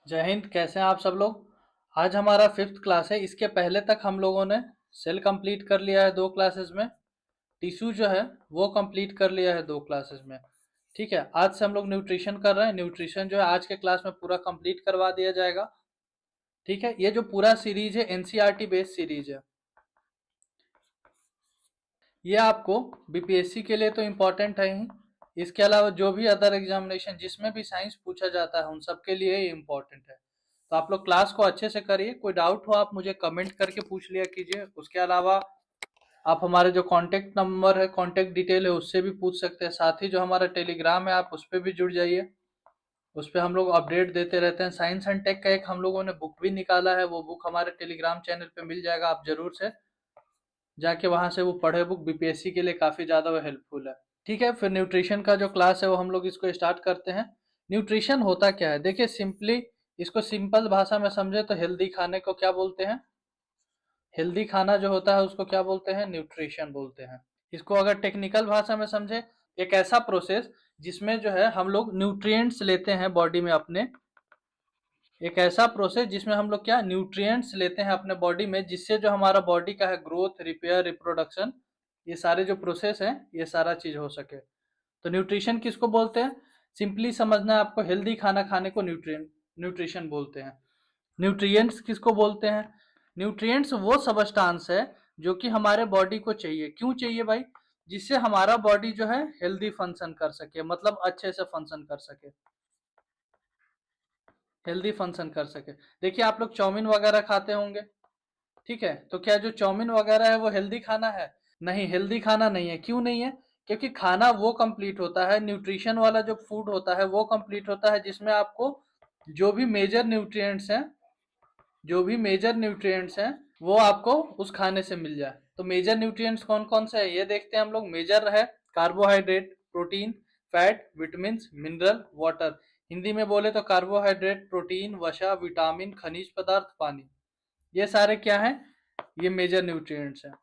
जय हिंद। कैसे हैं आप सब लोग। आज हमारा फिफ्थ क्लास है। इसके पहले तक हम लोगों ने सेल कंप्लीट कर लिया है 2 क्लासेस में। टिश्यू जो है वो कंप्लीट कर लिया है 2 क्लासेस में। ठीक है, आज से हम लोग न्यूट्रिशन कर रहे हैं। न्यूट्रिशन जो है आज के क्लास में पूरा कंप्लीट करवा दिया जाएगा। ठीक है, ये जो पूरा सीरीज है एनसीईआरटी बेस्ड सीरीज है। ये आपको बीपीएससी के लिए तो इम्पोर्टेंट है ही, इसके अलावा जो भी अदर एग्जामिनेशन जिसमें भी साइंस पूछा जाता है उन सब के लिए ये इम्पोर्टेंट है। तो आप लोग क्लास को अच्छे से करिए। कोई डाउट हो आप मुझे कमेंट करके पूछ लिया कीजिए। उसके अलावा आप हमारे जो कांटेक्ट नंबर है, कांटेक्ट डिटेल है, उससे भी पूछ सकते हैं। साथ ही जो हमारा टेलीग्राम है आप उस पर भी जुड़ जाइए। उस पर हम लोग अपडेट देते रहते हैं। साइंस एंड टेक का एक हम लोगों ने बुक भी निकाला है, वो बुक हमारे टेलीग्राम चैनल पे मिल जाएगा। आप जरूर से जाके वहां से वो पढ़े। बुक बीपीएससी के लिए काफी ज्यादा वो हेल्पफुल है। ठीक है, फिर न्यूट्रिशन का जो क्लास है वो हम लोग इसको स्टार्ट करते हैं। न्यूट्रिशन होता क्या है, देखिए सिंपली इसको सिंपल भाषा में समझे तो हेल्दी खाने को क्या बोलते हैं। हेल्दी खाना जो होता है उसको क्या बोलते हैं, न्यूट्रिशन बोलते हैं। इसको अगर टेक्निकल भाषा में समझे, एक ऐसा प्रोसेस जिसमें जो है हम लोग न्यूट्रिएंट्स लेते हैं बॉडी में अपने। एक ऐसा प्रोसेस जिसमें हम लोग क्या न्यूट्रिएंट्स लेते हैं अपने बॉडी में, जिससे जो हमारा बॉडी का है ग्रोथ, रिपेयर, रिप्रोडक्शन, ये सारे जो प्रोसेस हैं ये सारा चीज हो सके। तो न्यूट्रिशन किसको बोलते हैं, सिंपली समझना है आपको। हेल्दी खाना खाने को न्यूट्रिशन बोलते हैं। न्यूट्रिएंट्स किसको बोलते हैं, न्यूट्रिएंट्स वो सबस्टांस है जो कि हमारे बॉडी को चाहिए। क्यों चाहिए भाई, जिससे हमारा बॉडी जो है हेल्दी फंक्शन कर सके, मतलब अच्छे से फंक्शन कर सके, हेल्दी फंक्शन कर सके। देखिए आप लोग चाउमीन वगैरह खाते होंगे, ठीक है, तो क्या जो चाउमीन वगैरह है वो हेल्दी खाना है? नहीं, हेल्दी खाना नहीं है। क्यों नहीं है, क्योंकि खाना वो कंप्लीट होता है, न्यूट्रिशन वाला जो फूड होता है वो कंप्लीट होता है जिसमें आपको जो भी मेजर न्यूट्रिएंट्स हैं, जो भी मेजर न्यूट्रिएंट्स हैं वो आपको उस खाने से मिल जाए। तो मेजर न्यूट्रिएंट्स कौन कौन से हैं ये देखते हैं हम लोग। मेजर है carbohydrate, protein, fat, vitamin, mineral, water. Hindi में बोले तो कार्बोहाइड्रेट, प्रोटीन, वसा, विटामिन, खनिज पदार्थ, पानी, ये सारे क्या हैं, ये मेजर न्यूट्रिएंट्स हैं।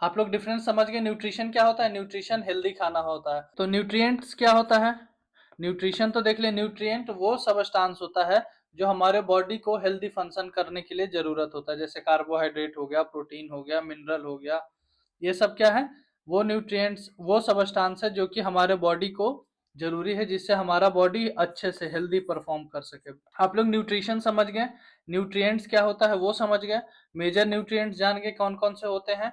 आप लोग डिफरेंस समझ गए। न्यूट्रिशन क्या होता है, न्यूट्रिशन हेल्दी खाना होता है। तो न्यूट्रिएंट्स क्या होता है, न्यूट्रिशन तो देख ले, न्यूट्रिएंट वो सबस्टांस होता है जो हमारे बॉडी को हेल्दी फंक्शन करने के लिए जरूरत होता है। जैसे कार्बोहाइड्रेट हो गया, प्रोटीन हो गया, मिनरल हो गया, ये सब क्या है, वो न्यूट्रिएंट्स, वो सबस्टांस है जो कि हमारे बॉडी को जरूरी है, जिससे हमारा बॉडी अच्छे से हेल्दी परफॉर्म कर सके। आप लोग न्यूट्रिशन समझ गए, न्यूट्रिएंट्स क्या होता है वो समझ गए, मेजर न्यूट्रिएंट्स जान गए कौन कौन से होते हैं।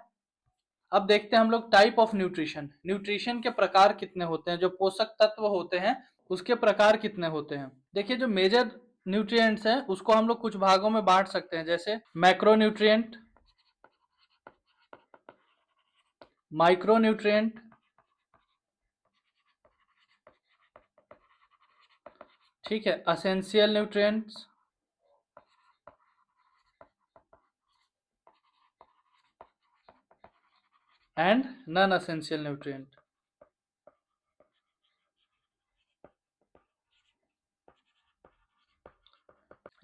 अब देखते हैं हम लोग टाइप ऑफ न्यूट्रिशन। न्यूट्रिशन के प्रकार कितने होते हैं, जो पोषक तत्व होते हैं उसके प्रकार कितने होते हैं। देखिए जो मेजर न्यूट्रिएंट्स हैं उसको हम लोग कुछ भागों में बांट सकते हैं, जैसे मैक्रो न्यूट्रिएंट, माइक्रो न्यूट्रिएंट, ठीक है, essential nutrients and non essential nutrient.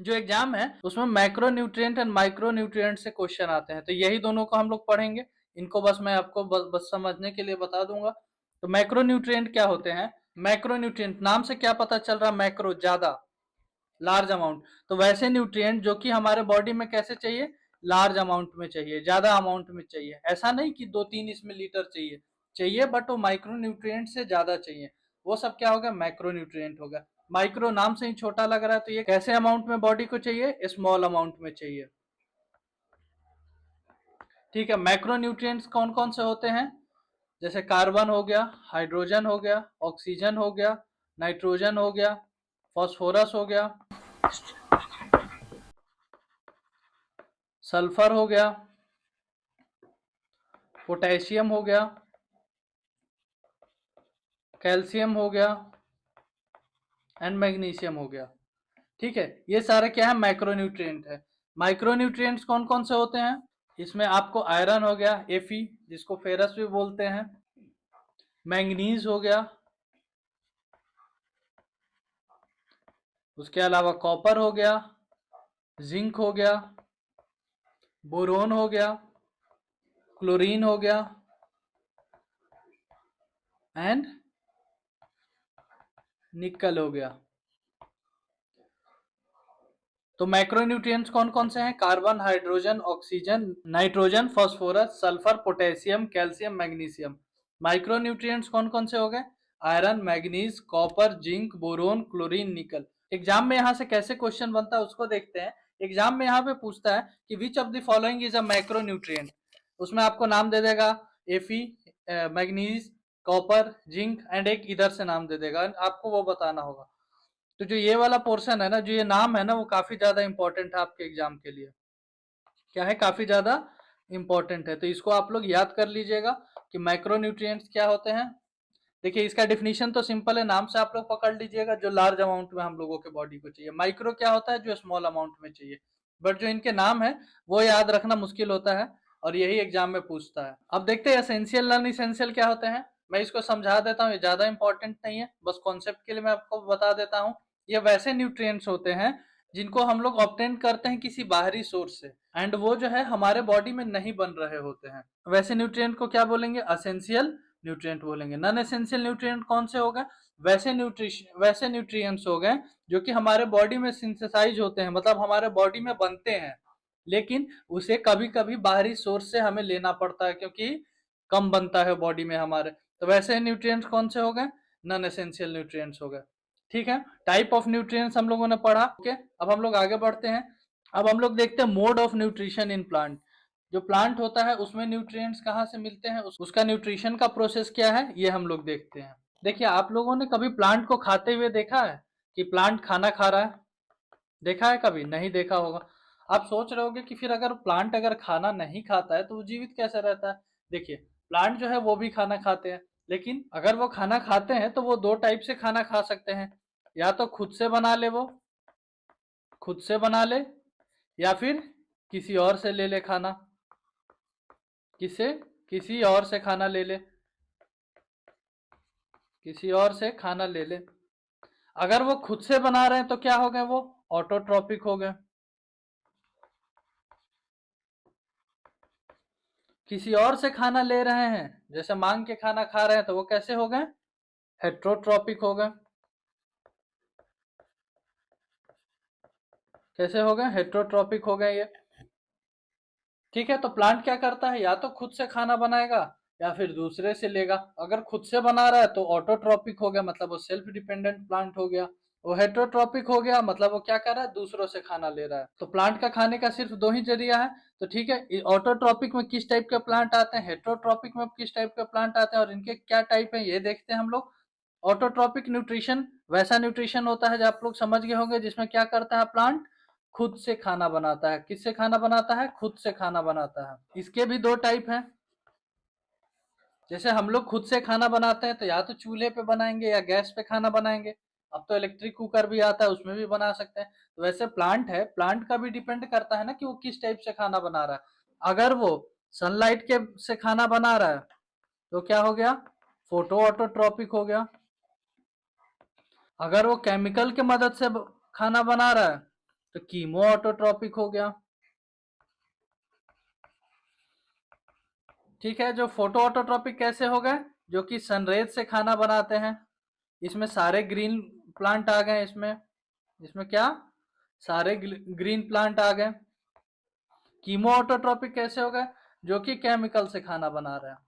जो एग्जाम है उसमें macro nutrient and micro nutrient से क्वेश्चन आते हैं, तो यही दोनों को हम लोग पढ़ेंगे। इनको बस मैं आपको बस समझने के लिए बता दूंगा। तो मैक्रो न्यूट्रिएंट क्या होते हैं, मैक्रो न्यूट्रिएंट नाम से क्या पता चल रहा है, मैक्रो ज्यादा, लार्ज अमाउंट। तो वैसे न्यूट्रिएंट जो कि हमारे बॉडी में कैसे चाहिए, लार्ज अमाउंट में चाहिए, ज्यादा अमाउंट में चाहिए। ऐसा नहीं कि 2-3 इसमें लीटर चाहिए, चाहिए बट वो माइक्रो न्यूट्रिएंट से ज्यादा चाहिए। वो सब क्या होगा, मैक्रो न्यूट्रिएंट होगा। माइक्रो नाम से ही छोटा लग रहा है, तो ये कैसे अमाउंट में बॉडी को चाहिए, स्मॉल अमाउंट में चाहिए। ठीक है, मैक्रो न्यूट्रिएंट्स कौन कौन से होते हैं, जैसे कार्बन हो गया, हाइड्रोजन हो गया, ऑक्सीजन हो गया, नाइट्रोजन हो गया, फास्फोरस हो गया, सल्फर हो गया, पोटेशियम हो गया, कैल्शियम हो गया एंड मैग्नीशियम हो गया। ठीक है, ये सारे क्या है, मैक्रोन्यूट्रिएंट है। माइक्रोन्यूट्रिएंट्स कौन कौन से होते हैं, इसमें आपको आयरन हो गया, एफी, जिसको फेरस भी बोलते हैं, मैंगनीज हो गया, उसके अलावा कॉपर हो गया, जिंक हो गया, बोरोन हो गया, क्लोरीन हो गया एंड निकल हो गया। तो मैक्रोन्यूट्रिएंट्स कौन कौन से हैं? Carbon, hydrogen, oxygen, nitrogen, phosphorus, sulphur, potassium, calcium, magnesium. Micronutrients कौन कौन से हो गए? Iron, manganese, copper, zinc, boron, chlorine, निकल। एग्जाम में यहाँ से कैसे क्वेश्चन बनता है उसको देखते हैं। एग्जाम में यहाँ पे पूछता है कि which of the following is a macronutrient. उसमें आपको नाम दे देगा एफी, मैग्नीज, कॉपर, जिंक एंड एक इधर से नाम दे देगा, आपको वो बताना होगा। तो जो ये वाला पोर्शन है ना, जो ये नाम है ना, वो काफी ज्यादा इंपॉर्टेंट है आपके एग्जाम के लिए। क्या है? काफी ज्यादा इंपॉर्टेंट है। तो इसको आप लोग याद कर लीजिएगा कि माइक्रोन्यूट्रिएंट्स क्या होते हैं। देखिए इसका डिफिनीशन तो सिंपल है, नाम से आप लोग पकड़ लीजिएगा। जो लार्ज अमाउंट में हम लोगों के बॉडी को चाहिए। माइक्रो क्या होता है? जो स्मॉल अमाउंट में चाहिए। बट जो इनके नाम है वो याद रखना मुश्किल होता है और यही एग्जाम में पूछता है। अब देखते हैं एसेंशियल नॉन एसेंशियल क्या होते हैं। मैं इसको समझा देता हूँ, ये ज्यादा इंपॉर्टेंट नहीं है, बस कॉन्सेप्ट के लिए मैं आपको बता देता हूँ। ये वैसे न्यूट्रिएंट्स होते हैं जिनको हम लोग ऑब्टेन करते हैं किसी बाहरी सोर्स से, एंड वो जो है हमारे बॉडी में नहीं बन रहे होते हैं। वैसे न्यूट्रिएंट को क्या बोलेंगे? एसेंशियल न्यूट्रिएंट बोलेंगे। नॉन एसेंशियल न्यूट्रिएंट कौन से हो गए? वैसे न्यूट्रिएंट्स हो गए जो कि हमारे बॉडी में सिंथेसाइज होते हैं, मतलब हमारे बॉडी में बनते हैं, लेकिन उसे कभी कभी बाहरी सोर्स से हमें लेना पड़ता है क्योंकि कम बनता है बॉडी में हमारे। तो वैसे न्यूट्रिएंट्स कौन से हो गए? नॉन एसेंशियल न्यूट्रिएंट्स हो गए। ठीक है, टाइप ऑफ न्यूट्रिएंट्स हम लोगों ने पढ़ा। ओके, अब हम लोग आगे बढ़ते हैं। अब हम लोग देखते हैं mode of nutrition in plant. जो प्लांट होता है उसमें न्यूट्रिएंट्स कहाँ से मिलते हैं, उसका न्यूट्रिशन का प्रोसेस क्या है, ये हम लोग देखते हैं। देखिए आप लोगों ने कभी प्लांट को खाते हुए देखा है कि प्लांट खाना खा रहा है? देखा है? कभी नहीं देखा होगा। आप सोच रहे होगे कि फिर अगर प्लांट अगर खाना नहीं खाता है तो वो जीवित कैसे रहता है। देखिए प्लांट जो है वो भी खाना खाते हैं, लेकिन अगर वो खाना खाते हैं तो वो दो टाइप से खाना खा सकते हैं। या तो खुद से बना ले, वो खुद से बना ले, या फिर किसी और से ले ले खाना। किसे? किसी और से खाना ले ले, किसी और से खाना ले ले। अगर वो खुद से बना रहे हैं तो क्या हो गए? वो ऑटोट्रॉपिक हो गए। किसी और से खाना ले रहे हैं, जैसे मांग के खाना खा रहे हैं, तो वो कैसे हो गए? हेट्रोट्रॉपिक हो गए। कैसे हो गए? हेट्रोट्रॉपिक हो गए ये। ठीक है, तो प्लांट क्या करता है? या तो खुद से खाना बनाएगा या फिर दूसरे से लेगा। अगर खुद से बना रहा है तो ऑटोट्रॉपिक हो गया, मतलब वो सेल्फ डिपेंडेंट प्लांट हो गया। वो हेट्रोट्रॉपिक हो गया, मतलब वो क्या कर रहा है? दूसरों से खाना ले रहा है। तो प्लांट का खाने का सिर्फ दो ही जरिया है। तो ठीक है, ऑटोट्रॉपिक में किस टाइप के प्लांट आते हैं, हेट्रोट्रॉपिक में किस टाइप के प्लांट आते हैं, और इनके क्या टाइप है ये देखते हैं हम लोग। ऑटोट्रॉपिक न्यूट्रिशन वैसा न्यूट्रिशन होता है जो आप लोग समझ गए होंगे, जिसमें क्या करता है प्लांट? खुद से खाना बनाता है। किससे खाना बनाता है? खुद से खाना बनाता है। इसके भी दो टाइप हैं। जैसे हम लोग खुद से खाना बनाते हैं तो या तो चूल्हे पे बनाएंगे या गैस पे खाना बनाएंगे। अब तो इलेक्ट्रिक कुकर भी आता है, उसमें भी बना सकते हैं। तो वैसे प्लांट है, प्लांट का भी डिपेंड करता है ना कि वो किस टाइप से खाना बना रहा है। अगर वो सनलाइट के से खाना बना रहा है तो क्या हो गया? फोटो ऑटोट्रॉपिक हो गया। अगर वो केमिकल के मदद से खाना बना रहा है तो कीमो ऑटोट्रॉपिक हो गया। ठीक है, जो फोटो ऑटोट्रॉपिक कैसे हो गए? जो कि सनरेज से खाना बनाते हैं। इसमें सारे ग्रीन प्लांट आ गए। इसमें इसमें क्या? सारे ग्रीन प्लांट आ गए। कीमो ऑटोट्रॉपिक कैसे हो गए? जो कि केमिकल से खाना बना रहे हैं।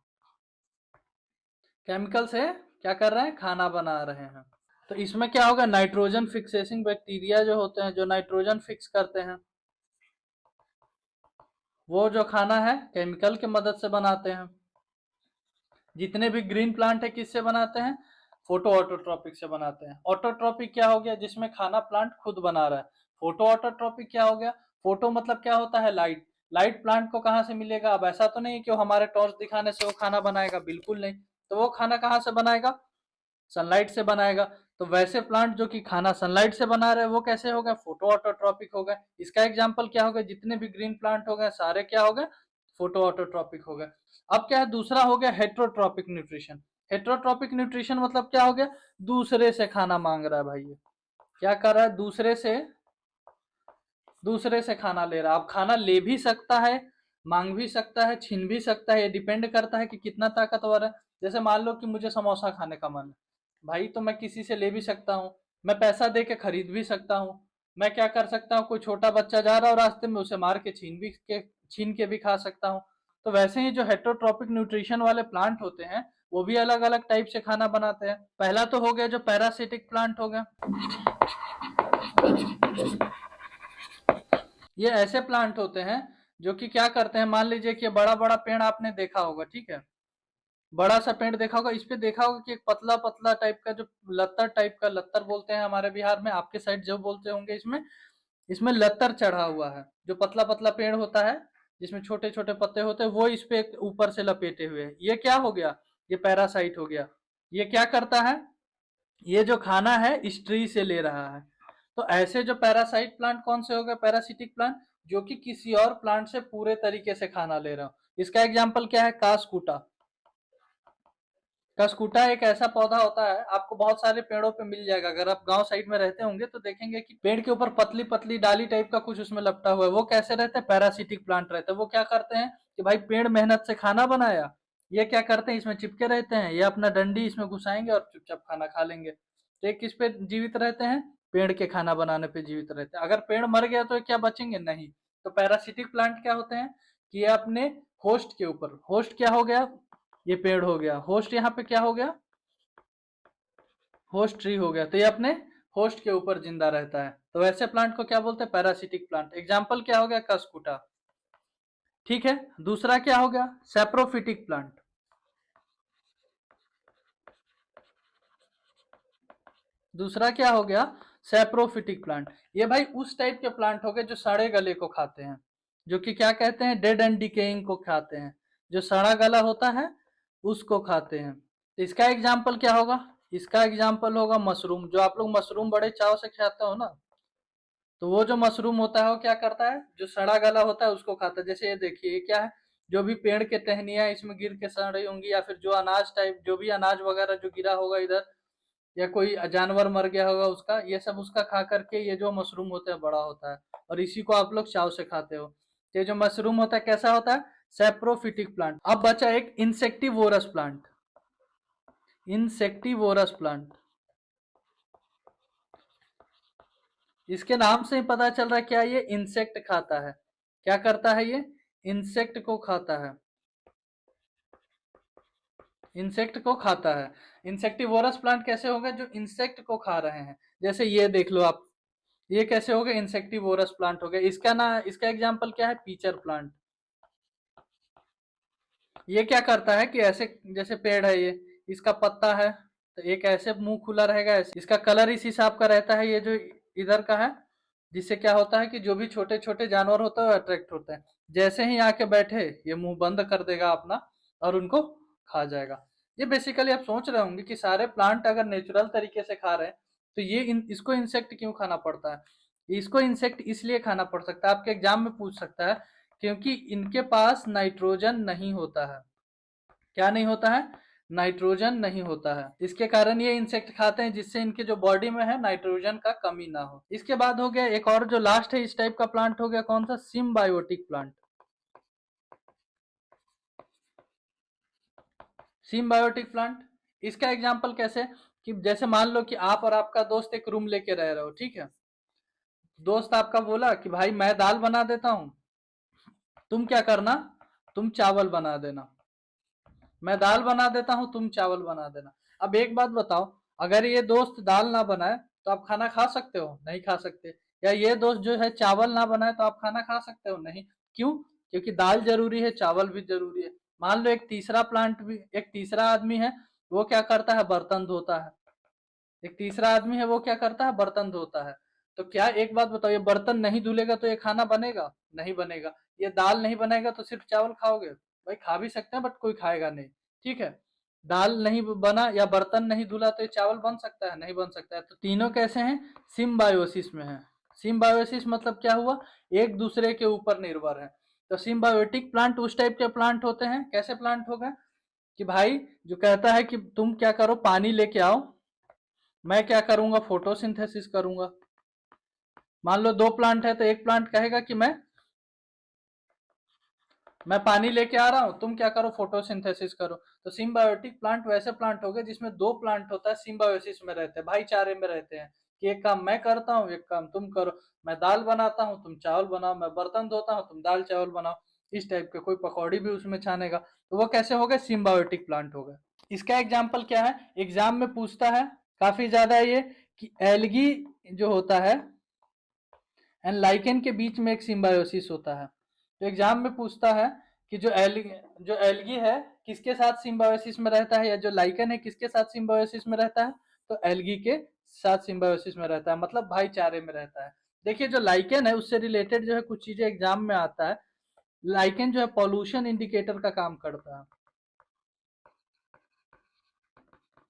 केमिकल से क्या कर रहे हैं? खाना बना रहे हैं। तो इसमें क्या होगा? नाइट्रोजन फिक्सेसिंग बैक्टीरिया जो होते हैं, जो नाइट्रोजन फिक्स करते हैं, वो जो खाना है केमिकल के मदद से बनाते हैं। जितने भी ग्रीन प्लांट है किससे बनाते हैं? फोटो ऑटोट्रॉपिक से बनाते हैं। ऑटोट्रॉपिक क्या हो गया? जिसमें खाना प्लांट खुद बना रहा है। फोटो ऑटोट्रॉपिक क्या हो गया? फोटो मतलब क्या होता है? लाइट। लाइट प्लांट को कहाँ से मिलेगा? अब ऐसा तो नहीं कि वो हमारे टॉर्च दिखाने से वो खाना बनाएगा, बिल्कुल नहीं। तो वो खाना कहाँ से बनाएगा? सनलाइट से बनाएगा। तो वैसे प्लांट जो कि खाना सनलाइट से बना रहे हैं वो कैसे हो गए? फोटो ऑटोट्रॉपिक हो गए। इसका एग्जांपल क्या हो गया? जितने भी ग्रीन प्लांट हो गए सारे क्या हो गए? फोटो ऑटोट्रॉपिक हो गए। अब क्या है? दूसरा हो गया हेट्रोट्रॉपिक न्यूट्रिशन। हेट्रोट्रॉपिक न्यूट्रिशन मतलब क्या हो गया? दूसरे से खाना मांग रहा है भाई। ये क्या कर रहा है? दूसरे से खाना ले रहा है। अब खाना ले भी सकता है, मांग भी सकता है, छीन भी सकता है। ये डिपेंड करता है कि कितना ताकतवर है। जैसे मान लो कि मुझे समोसा खाने का मन है, भाई तो मैं किसी से ले भी सकता हूँ, मैं पैसा दे के खरीद भी सकता हूँ, मैं क्या कर सकता हूँ, कोई छोटा बच्चा जा रहा हो रास्ते में उसे मार के छीन के भी खा सकता हूँ। तो वैसे ही जो हेटेरोट्रॉपिक न्यूट्रिशन वाले प्लांट होते हैं वो भी अलग अलग टाइप से खाना बनाते हैं। पहला तो हो गया जो पैरासिटिक प्लांट हो गया। ये ऐसे प्लांट होते हैं जो कि क्या करते हैं, मान लीजिए कि बड़ा बड़ा पेड़ आपने देखा होगा, ठीक है, बड़ा सा पेड़ देखा होगा, इस पे देखा होगा कि एक पतला पतला टाइप का जो लत्तर टाइप का, लत्तर बोलते हैं हमारे बिहार में, आपके साइड जो बोलते होंगे, इसमें इसमें लत्तर चढ़ा हुआ है। जो पतला पतला पेड़ होता है जिसमें छोटे छोटे पत्ते होते हैं वो इस पे ऊपर से लपेटे हुए हैं, ये क्या हो गया, ये पैरासाइट हो गया। ये क्या करता है, ये जो खाना है इस ट्री से ले रहा है। तो ऐसे जो पैरासाइट प्लांट कौन से हो गए, पैरासिटिक प्लांट, जो कि किसी और प्लांट से पूरे तरीके से खाना ले रहा हो। इसका एग्जाम्पल क्या है, कास्कुटा। कसकुटा एक ऐसा पौधा होता है, आपको बहुत सारे पेड़ों पे मिल जाएगा, अगर आप गांव साइड में रहते होंगे तो देखेंगे कि पेड़ के ऊपर पतली पतली डाली टाइप का कुछ उसमें लपटा हुआ है। वो कैसे रहते हैं, पैरासिटिक प्लांट रहते हैं। वो क्या करते हैं कि भाई पेड़ मेहनत से खाना बनाया, ये क्या करते हैं, इसमें चिपके रहते हैं, ये अपना डंडी इसमें घुसाएंगे और चुपचाप खाना खा लेंगे। तो ये किस पे जीवित रहते हैं, पेड़ के खाना बनाने पे जीवित रहते हैं। अगर पेड़ मर गया तो ये क्या बचेंगे, नहीं। तो पैरासिटिक प्लांट क्या होते हैं कि ये अपने होस्ट के ऊपर, होस्ट क्या हो गया, ये पेड़ हो गया, होस्ट यहाँ पे क्या हो गया, होस्ट ट्री हो गया। तो ये अपने होस्ट के ऊपर जिंदा रहता है। तो वैसे प्लांट को क्या बोलते हैं, पैरासिटिक प्लांट। एग्जाम्पल क्या हो गया, कसकुटा। ठीक है, दूसरा क्या हो गया, सैप्रोफिटिक प्लांट। दूसरा क्या हो गया, सैप्रोफिटिक प्लांट। ये भाई उस टाइप के प्लांट हो गए जो सड़े गले को खाते हैं, जो कि क्या कहते हैं, डेड एंड डिकेइंग को खाते हैं। जो सड़ा गला होता है उसको खाते हैं। तो इसका एग्जाम्पल क्या होगा, इसका एग्जाम्पल होगा मशरूम। जो आप लोग मशरूम बड़े चाव से खाते हो ना, तो वो जो मशरूम होता है वो क्या करता है, जो सड़ा गला होता है उसको खाता है। जैसे ये देखिए, ये क्या है, जो भी पेड़ के टहनियां इसमें गिर के सड़ रही होंगी, या फिर जो अनाज टाइप, जो भी अनाज वगैरह जो गिरा होगा इधर, या कोई जानवर मर गया होगा उसका, ये सब उसका खा करके ये जो मशरूम होता है बड़ा होता है, और इसी को आप लोग चाव से खाते हो। तो ये जो मशरूम होता है कैसा होता है, सैप्रोफिटिक प्लांट। अब बचा एक इंसेक्टिवोरस प्लांट। इंसेक्टिवोरस प्लांट, इसके नाम से ही पता चल रहा है क्या, ये इंसेक्ट खाता है। क्या करता है ये, इंसेक्ट को खाता है, इंसेक्ट को खाता है। इंसेक्टिवोरस प्लांट कैसे होगा, जो इंसेक्ट को खा रहे हैं। जैसे ये देख लो आप, ये कैसे हो गया, इंसेक्टिवोरस प्लांट हो गया। इसका ना, इसका एग्जांपल क्या है, पीचर प्लांट। ये क्या करता है कि ऐसे, जैसे पेड़ है ये, इसका पत्ता है तो एक ऐसे मुंह खुला रहेगा, ऐसे इसका कलर इस हिसाब का रहता है, ये जो इधर का है, जिससे क्या होता है कि जो भी छोटे छोटे जानवर होता है वो अट्रैक्ट होते हैं। जैसे ही आके बैठे ये मुंह बंद कर देगा अपना और उनको खा जाएगा। ये बेसिकली आप सोच रहे होंगे कि सारे प्लांट अगर नेचुरल तरीके से खा रहे हैं तो ये इसको इंसेक्ट क्यों खाना पड़ता है। इसको इंसेक्ट इसलिए खाना पड़ सकता है, आपके एग्जाम में पूछ सकता है, क्योंकि इनके पास नाइट्रोजन नहीं होता है। क्या नहीं होता है, नाइट्रोजन नहीं होता है। इसके कारण ये इंसेक्ट खाते हैं, जिससे इनके जो बॉडी में है नाइट्रोजन का कमी ना हो। इसके बाद हो गया एक और जो लास्ट है इस टाइप का प्लांट, हो गया कौन सा, सिम्बायोटिक प्लांट। सिम्बायोटिक प्लांट, इसका एग्जाम्पल कैसे, कि जैसे मान लो कि आप और आपका दोस्त एक रूम लेके रह रहे हो, ठीक है। दोस्त आपका बोला कि भाई मैं दाल बना देता हूँ, तुम क्या करना, तुम चावल बना देना। मैं दाल बना देता हूँ, तुम चावल बना देना। अब एक बात बताओ, अगर ये दोस्त दाल ना बनाए तो आप खाना खा सकते हो, नहीं खा सकते। या ये दोस्त जो है चावल ना बनाए तो आप खाना खा सकते हो, नहीं। क्यों, क्योंकि दाल जरूरी है, चावल भी जरूरी है। मान लो एक तीसरा प्लांट भी, एक तीसरा आदमी है, वो क्या करता है, बर्तन धोता है। एक तीसरा आदमी है, वो क्या करता है, बर्तन धोता है। तो क्या, एक बात बताओ, ये बर्तन नहीं धुलेगा तो ये खाना बनेगा, नहीं बनेगा। ये दाल नहीं बनेगा तो सिर्फ चावल खाओगे, भाई खा भी सकते हैं बट कोई खाएगा नहीं। ठीक है, दाल नहीं बना या बर्तन नहीं धुला तो ये चावल बन सकता है, नहीं बन सकता है। तो तीनों कैसे हैं, सिम्बायोसिस में है। सिम्बायोसिस मतलब क्या हुआ, एक दूसरे के ऊपर निर्भर है। तो सिम्बायोटिक प्लांट उस टाइप के प्लांट होते हैं, कैसे प्लांट हो गए, कि भाई जो कहता है कि तुम क्या करो, पानी लेके आओ, मैं क्या करूंगा, फोटोसिंथेसिस करूंगा। मान लो दो प्लांट है तो एक प्लांट कहेगा कि मैं पानी लेके आ रहा हूँ, तुम क्या करो, फोटोसिंथेसिस करो। तो सिम्बायोटिक प्लांट वैसे प्लांट हो गए जिसमें दो प्लांट होता है, सिम्बायोसिस में रहते हैं, भाईचारे में रहते हैं, कि एक काम मैं करता हूँ, एक काम तुम करो। मैं दाल बनाता हूँ, तुम चावल बनाओ, मैं बर्तन धोता हूँ, तुम दाल चावल बनाओ। इस टाइप के, कोई पकौड़ी भी उसमें छानेगा, तो वो कैसे हो गए, सिम्बायोटिक प्लांट हो गए। इसका एग्जाम्पल क्या है, एग्जाम में पूछता है काफी ज्यादा ये, कि एल्गी जो होता है एंड लाइकेन के बीच में एक सिम्बायोसिस होता है। तो एग्जाम में पूछता है कि जो एल्गी है किसके साथ सिम्बायोसिस में रहता है, या जो लाइकेन है किसके साथ सिम्बायोसिस में रहता है, तो एल्गी के साथ सिम्बायोसिस में रहता है, मतलब भाईचारे में रहता है। देखिए जो लाइकेन है उससे रिलेटेड जो है कुछ चीजें एग्जाम में आता है। लाइकेन जो है पॉल्यूशन इंडिकेटर का काम करता है,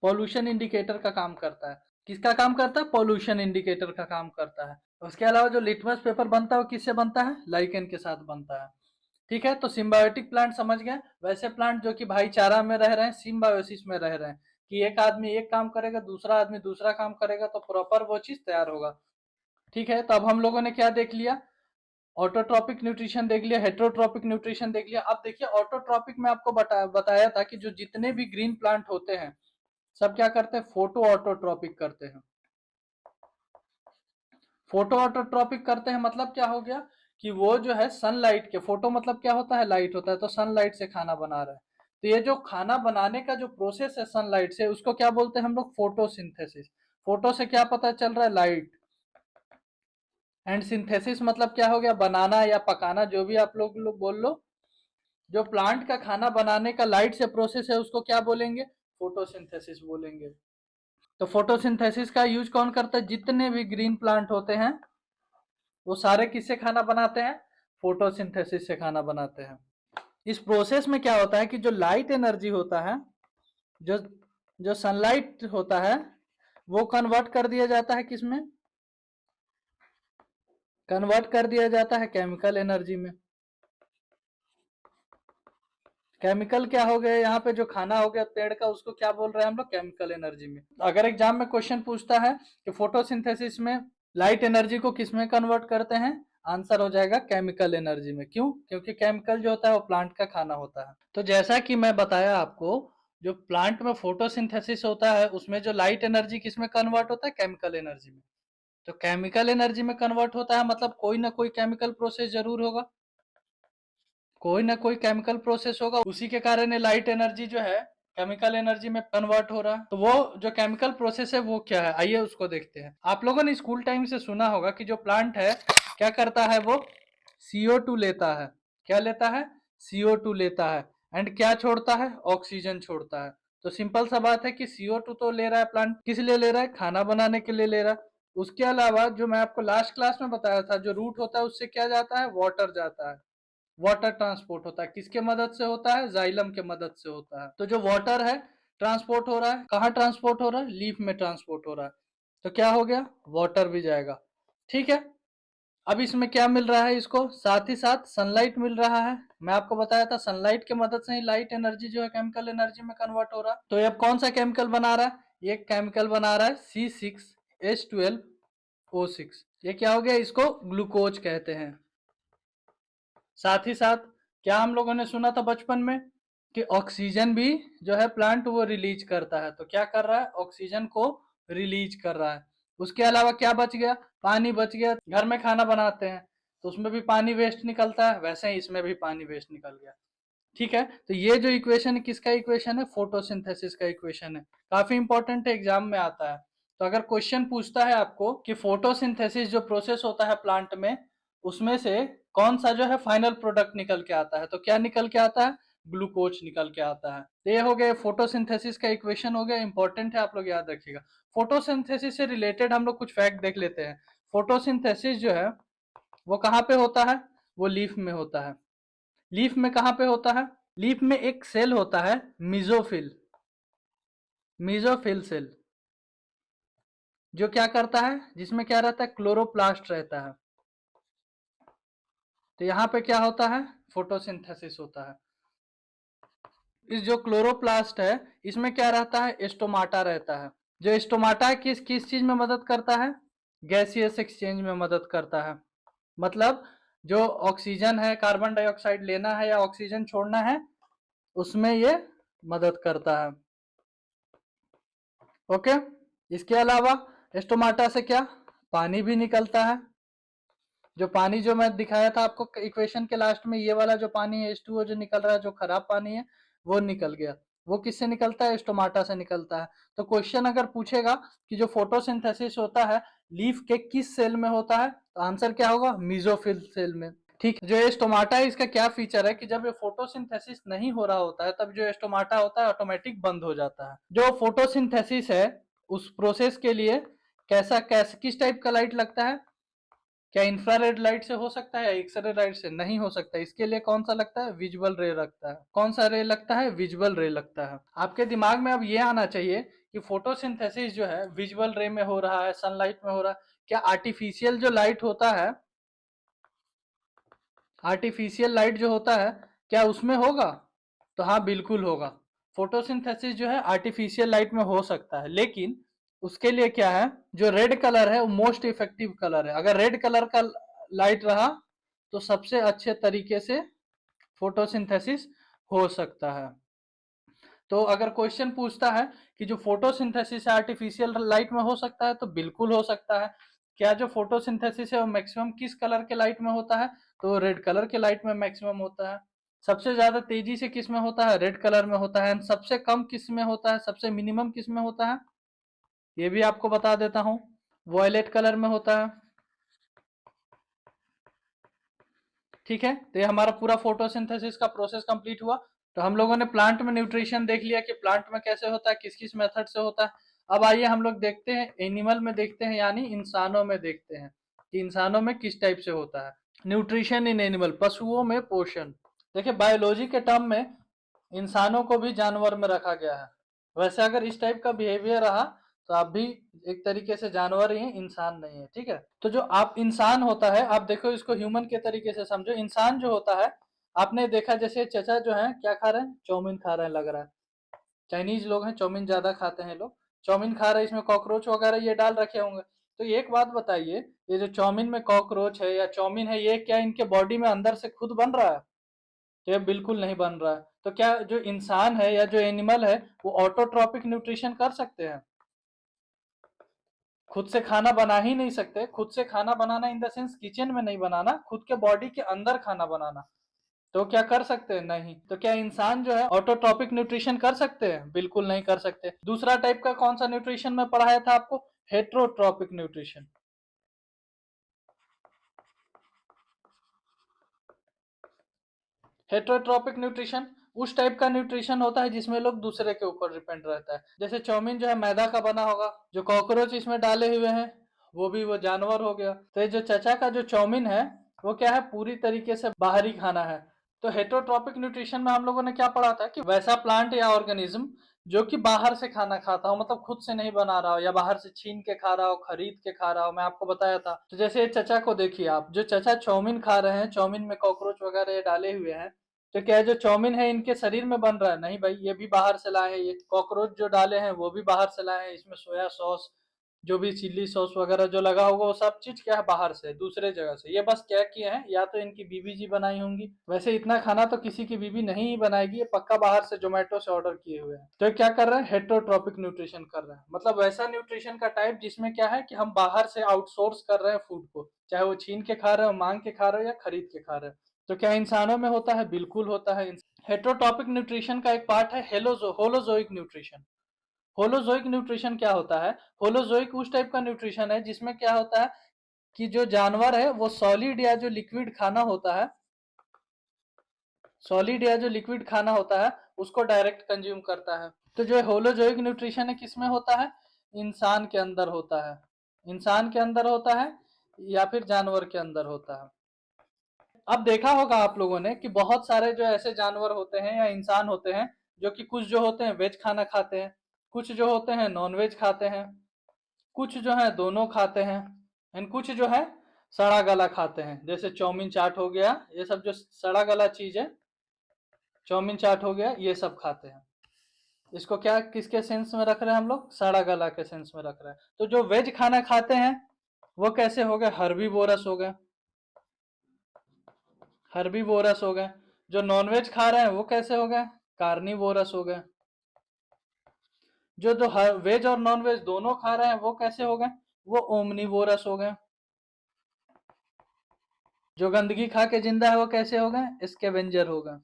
पॉल्यूशन इंडिकेटर का काम करता है। किसका काम करता है, पॉल्यूशन इंडिकेटर का काम करता है। उसके अलावा जो लिटमस पेपर बनता है वो किससे बनता है, लाइकेन के साथ बनता है। ठीक है, तो सिम्बायोटिक प्लांट समझ गए। वैसे प्लांट जो कि भाईचारा में रह रहे हैं, सिम्बायोसिस में रह रहे हैं, कि एक आदमी एक काम करेगा, दूसरा आदमी दूसरा काम करेगा, तो प्रॉपर वो चीज तैयार होगा। ठीक है, तो अब हम लोगों ने क्या देख लिया, ऑटोट्रॉपिक न्यूट्रिशन देख लिया, हेट्रोट्रॉपिक न्यूट्रिशन देख लिया। अब देखिए ऑटोट्रॉपिक में आपको बताया था कि जो जितने भी ग्रीन प्लांट होते हैं सब क्या करते हैं, फोटो ऑटोट्रॉपिक करते हैं। फोटो ऑटोट्रॉपिक करते हैं मतलब क्या हो गया, कि वो जो है सनलाइट के, फोटो मतलब क्या होता है, लाइट होता है, तो सनलाइट से खाना बना रहा है। तो ये जो खाना बनाने का जो प्रोसेस है सनलाइट से, उसको क्या बोलते हैं हम लोग, फोटोसिंथेसिस। फोटो से क्या पता चल रहा है, लाइट। एंड सिंथेसिस मतलब क्या हो गया, बनाना या पकाना, जो भी आप लोग बोल लो। जो प्लांट का खाना बनाने का लाइट से प्रोसेस है उसको क्या बोलेंगे, फोटोसिंथेसिस बोलेंगे। तो फोटोसिंथेसिस का यूज कौन करता है, जितने भी ग्रीन प्लांट होते हैं वो सारे किससे खाना बनाते हैं, फोटोसिंथेसिस से खाना बनाते हैं। इस प्रोसेस में क्या होता है कि जो लाइट एनर्जी होता है, जो जो सनलाइट होता है, वो कन्वर्ट कर दिया जाता है किसमें, कन्वर्ट कर दिया जाता है केमिकल एनर्जी में। केमिकल क्या हो गया, यहाँ पे जो खाना हो गया पेड़ का, उसको क्या बोल रहे हैं हम लोग, केमिकल एनर्जी में। अगर एग्जाम में क्वेश्चन पूछता है कि फोटोसिंथेसिस में लाइट एनर्जी को किस में कन्वर्ट करते हैं, आंसर हो जाएगा केमिकल एनर्जी में। क्यों, क्योंकि केमिकल जो होता है वो प्लांट का खाना होता है। तो जैसा कि मैं बताया आपको, जो प्लांट में फोटोसिंथेसिस होता है उसमें जो लाइट एनर्जी किस में कन्वर्ट होता है, केमिकल एनर्जी में। तो केमिकल एनर्जी में कन्वर्ट होता है मतलब कोई ना कोई केमिकल प्रोसेस जरूर होगा, कोई ना कोई केमिकल प्रोसेस होगा, उसी के कारण लाइट एनर्जी जो है केमिकल एनर्जी में कन्वर्ट हो रहा है। तो वो जो केमिकल प्रोसेस है वो क्या है, आइए उसको देखते हैं। आप लोगों ने स्कूल टाइम से सुना होगा कि जो प्लांट है क्या करता है, वो CO2 लेता है। क्या लेता है, CO2 लेता है। एंड क्या छोड़ता है, ऑक्सीजन छोड़ता है। तो सिंपल सा बात है कि CO2 तो ले रहा है प्लांट, किस लिए ले रहा है, खाना बनाने के लिए ले रहा है। उसके अलावा जो मैं आपको लास्ट क्लास में बताया था, जो रूट होता है उससे क्या जाता है, वाटर जाता है। वाटर ट्रांसपोर्ट होता है, किसके मदद से होता है, जाइलम के मदद से होता है। तो जो वाटर है ट्रांसपोर्ट हो रहा है, कहाँ ट्रांसपोर्ट हो रहा है, लीफ में ट्रांसपोर्ट हो रहा है। तो क्या हो गया, वाटर भी जाएगा। ठीक है, अब इसमें क्या मिल रहा है इसको, साथ ही साथ सनलाइट मिल रहा है। मैं आपको बताया था सनलाइट की मदद से ही लाइट एनर्जी जो है केमिकल एनर्जी में कन्वर्ट हो रहा है। तो ये अब कौन सा केमिकल बना रहा है, ये केमिकल बना रहा है C6H12O6। ये क्या हो गया, इसको ग्लूकोज कहते हैं। साथ ही साथ क्या हम लोगों ने सुना था बचपन में, कि ऑक्सीजन भी जो है प्लांट वो रिलीज करता है। तो क्या कर रहा है, ऑक्सीजन को रिलीज कर रहा है। उसके अलावा क्या बच गया, पानी बच गया। घर में खाना बनाते हैं तो उसमें भी पानी वेस्ट निकलता है, वैसे ही इसमें भी पानी वेस्ट निकल गया। ठीक है, तो ये जो इक्वेशन है किसका इक्वेशन है, फोटोसिंथेसिस का इक्वेशन है। काफी इंपॉर्टेंट है, एग्जाम में आता है। तो अगर क्वेश्चन पूछता है आपको कि फोटोसिंथेसिस जो प्रोसेस होता है प्लांट में, उसमें से कौन सा जो है फाइनल प्रोडक्ट निकल के आता है, तो क्या निकल के आता है, ग्लूकोज निकल के आता है। तो ये हो गया फोटोसिंथेसिस का इक्वेशन, हो गया, इंपॉर्टेंट है, आप लोग याद रखिएगा। फोटोसिंथेसिस से रिलेटेड हम लोग कुछ फैक्ट देख लेते हैं। फोटोसिंथेसिस जो है वो कहाँ पे होता है, वो लीफ में होता है। लीफ में कहाँ पे होता है, लीफ में एक सेल होता है मीजोफिल, मीजोफिल सेल, जो क्या करता है, जिसमें क्या रहता है, क्लोरोप्लास्ट रहता है। तो यहाँ पे क्या होता है, फोटोसिंथेसिस होता है। इस जो क्लोरोप्लास्ट है इसमें क्या रहता है, स्टोमाटा रहता है। जो स्टोमाटा किस किस चीज में मदद करता है, गैसियस एक्सचेंज में मदद करता है। मतलब जो ऑक्सीजन है, कार्बन डाइऑक्साइड लेना है या ऑक्सीजन छोड़ना है, उसमें ये मदद करता है। ओके, इसके अलावा स्टोमाटा से क्या, पानी भी निकलता है। जो पानी जो मैं दिखाया था आपको इक्वेशन के लास्ट में, ये वाला जो पानी है H2O जो निकल रहा है, जो खराब पानी है वो निकल गया। वो किससे निकलता है? स्टोमाटा से निकलता है। तो क्वेश्चन अगर पूछेगा कि जो फोटोसिंथेसिस होता है लीफ के किस सेल में होता है, तो आंसर क्या होगा? मीजोफिल सेल में। ठीक, जो ये स्टोमाटा है इसका क्या फीचर है कि जब ये फोटोसिंथेसिस नहीं हो रहा होता है तब जो स्टोमाटा होता है ऑटोमेटिक बंद हो जाता है। जो फोटोसिंथेसिस है उस प्रोसेस के लिए किस टाइप का लाइट लगता है? क्या इंफ्रारेड लाइट से हो सकता है या एक्सरे लाइट से? नहीं हो सकता। इसके लिए कौन सा लगता है? विजुअल रे लगता है। कौन सा रे लगता है? विजुअल रे लगता है। आपके दिमाग में अब ये आना चाहिए कि फोटोसिंथेसिस जो है विजुअल रे में हो रहा है, सनलाइट में हो रहा है, क्या आर्टिफिशियल जो लाइट होता है, आर्टिफिशियल लाइट जो होता है, क्या उसमें होगा? तो हाँ, बिल्कुल होगा। फोटोसिंथेसिस जो है आर्टिफिशियल लाइट में हो सकता है, लेकिन उसके लिए क्या है, जो रेड कलर है वो मोस्ट इफेक्टिव कलर है। अगर रेड कलर का लाइट रहा तो सबसे अच्छे तरीके से फोटोसिंथेसिस हो सकता है। तो अगर क्वेश्चन पूछता है कि जो फोटोसिंथेसिस है आर्टिफिशियल लाइट में हो सकता है, तो बिल्कुल हो सकता है। क्या जो फोटोसिंथेसिस है वो मैक्सिमम किस कलर के लाइट में होता है? तो रेड कलर के लाइट में मैक्सिमम होता है। सबसे ज्यादा तेजी से किस में होता है? रेड कलर में होता है। सबसे कम किस में होता है? सबसे मिनिमम किस में होता है? ये भी आपको बता देता हूं, वॉयलेट कलर में होता है। ठीक है, तो ये हमारा पूरा फोटोसिंथेसिस का प्रोसेस कंप्लीट हुआ। तो हम लोगों ने प्लांट में न्यूट्रिशन देख लिया कि प्लांट में कैसे होता है, किस किस मेथड से होता है। अब आइए हम लोग देखते हैं एनिमल में, देखते हैं यानी इंसानों में देखते हैं कि इंसानों में किस टाइप से होता है न्यूट्रिशन इन एनिमल, पशुओं में पोषण। देखिए, बायोलॉजी के टर्म में इंसानों को भी जानवर में रखा गया है। वैसे अगर इस टाइप का बिहेवियर रहा तो आप भी एक तरीके से जानवर ही हैं, इंसान नहीं है। ठीक है, तो जो आप इंसान होता है, आप देखो इसको ह्यूमन के तरीके से समझो। इंसान जो होता है, आपने देखा जैसे चचा जो है क्या खा रहे हैं? चाउमीन खा रहे हैं लग रहा है। चाइनीज लोग हैं, चाउमीन ज्यादा खाते हैं लोग। चाउमीन खा रहे हैं, इसमें कॉकरोच वगैरह ये डाल रखे होंगे। तो एक बात बताइए, ये जो चाउमीन में कॉकरोच है या चाउमीन है, ये क्या इनके बॉडी में अंदर से खुद बन रहा है? तो ये बिल्कुल नहीं बन रहा है। तो क्या जो इंसान है या जो एनिमल है वो ऑटोट्रॉपिक न्यूट्रिशन कर सकते हैं? खुद से खाना बना ही नहीं सकते। खुद से खाना बनाना इन द सेंस किचन में नहीं बनाना, खुद के बॉडी के अंदर खाना बनाना। तो क्या कर सकते हैं? नहीं। तो क्या इंसान जो है ऑटोट्रॉपिक न्यूट्रिशन कर सकते हैं? बिल्कुल नहीं कर सकते। दूसरा टाइप का कौन सा न्यूट्रिशन में पढ़ाया था आपको? Heterotrophic nutrition. हेट्रोट्रॉपिक न्यूट्रिशन उस टाइप का न्यूट्रिशन होता है जिसमें लोग दूसरे के ऊपर डिपेंड रहता है। जैसे चाउमीन जो है मैदा का बना होगा, जो कॉकरोच इसमें डाले हुए हैं वो भी वो जानवर हो गया। तो ये जो चचा का जो चाउमीन है वो क्या है? पूरी तरीके से बाहरी खाना है। तो हेट्रोट्रॉपिक न्यूट्रिशन में हम लोगों ने क्या पढ़ा था कि वैसा प्लांट या ऑर्गेनिज्म जो कि बाहर से खाना खाता हो, मतलब खुद से नहीं बना रहा हो या बाहर से छीन के खा रहा हो, खरीद के खा रहा हो। मैं आपको बताया था। तो जैसे चचा को देखिए आप, जो चचा चाउमीन खा रहे हैं, चाउमीन में कॉकरोच वगैरह डाले हुए हैं, तो क्या जो चाउमीन है इनके शरीर में बन रहा है? नहीं भाई, ये भी बाहर से लाए हैं। ये कॉकरोच जो डाले हैं वो भी बाहर से लाए हैं। इसमें सोया सॉस, जो भी चिल्ली सॉस वगैरह जो लगा होगा वो सब चीज क्या है? बाहर से, दूसरे जगह से। ये बस क्या किए हैं, या तो इनकी बीबी जी बनाई होंगी। वैसे इतना खाना तो किसी की बीबी नहीं ही बनाएगी, ये पक्का बाहर से जोमेटो से ऑर्डर किए हुए हैं। तो ये क्या कर रहे हैं? हेट्रोट्रॉपिक न्यूट्रिशन कर रहे हैं। मतलब वैसा न्यूट्रिशन का टाइप जिसमें क्या है कि हम बाहर से आउटसोर्स कर रहे हैं फूड को, चाहे वो छीन के खा रहे हो, मांग के खा रहे हो या खरीद के खा रहे हो। तो क्या इंसानों में होता है? बिल्कुल होता है। हेट्रोटॉपिक न्यूट्रिशन का एक पार्ट है होलोजोइक न्यूट्रिशन। होलोजोइक न्यूट्रिशन क्या होता है? होलोजोइक उस टाइप का न्यूट्रिशन है जिसमें क्या होता है कि जो जानवर है वो सॉलिड या जो लिक्विड खाना होता है, सॉलिड या जो लिक्विड खाना होता है उसको डायरेक्ट कंज्यूम करता है। तो जो होलोजोइक न्यूट्रिशन है किसमें होता है? इंसान के अंदर होता है। इंसान के अंदर होता है या फिर जानवर के अंदर होता है। अब देखा होगा आप लोगों ने कि बहुत सारे जो ऐसे जानवर होते हैं या इंसान होते हैं जो कि कुछ जो होते हैं वेज खाना खाते हैं, कुछ जो होते हैं नॉन वेज खाते हैं, कुछ जो है दोनों खाते हैं, एंड कुछ जो है सड़ा गला खाते हैं। जैसे चाउमीन चाट हो गया, ये सब जो सड़ा गला चीज है, चाउमीन चाट हो गया, ये सब खाते हैं। इसको क्या किसके सेंस में रख रहे हैं हम लोग? सड़ा गला के सेंस में रख रहे हैं। तो जो वेज खाना खाते हैं वो कैसे हो गए? हर्बीवोरस हो गए। हर्बीवोरस हो गए। जो नॉनवेज खा रहे हैं वो कैसे हो गए? कार्निवोरस हो गए। जो जो वेज और नॉन वेज दोनों खा रहे हैं वो कैसे हो गए? वो ओमनीवोरस हो गए। जो गंदगी खा के जिंदा है वो कैसे हो गए? स्कैवेंजर हो गए।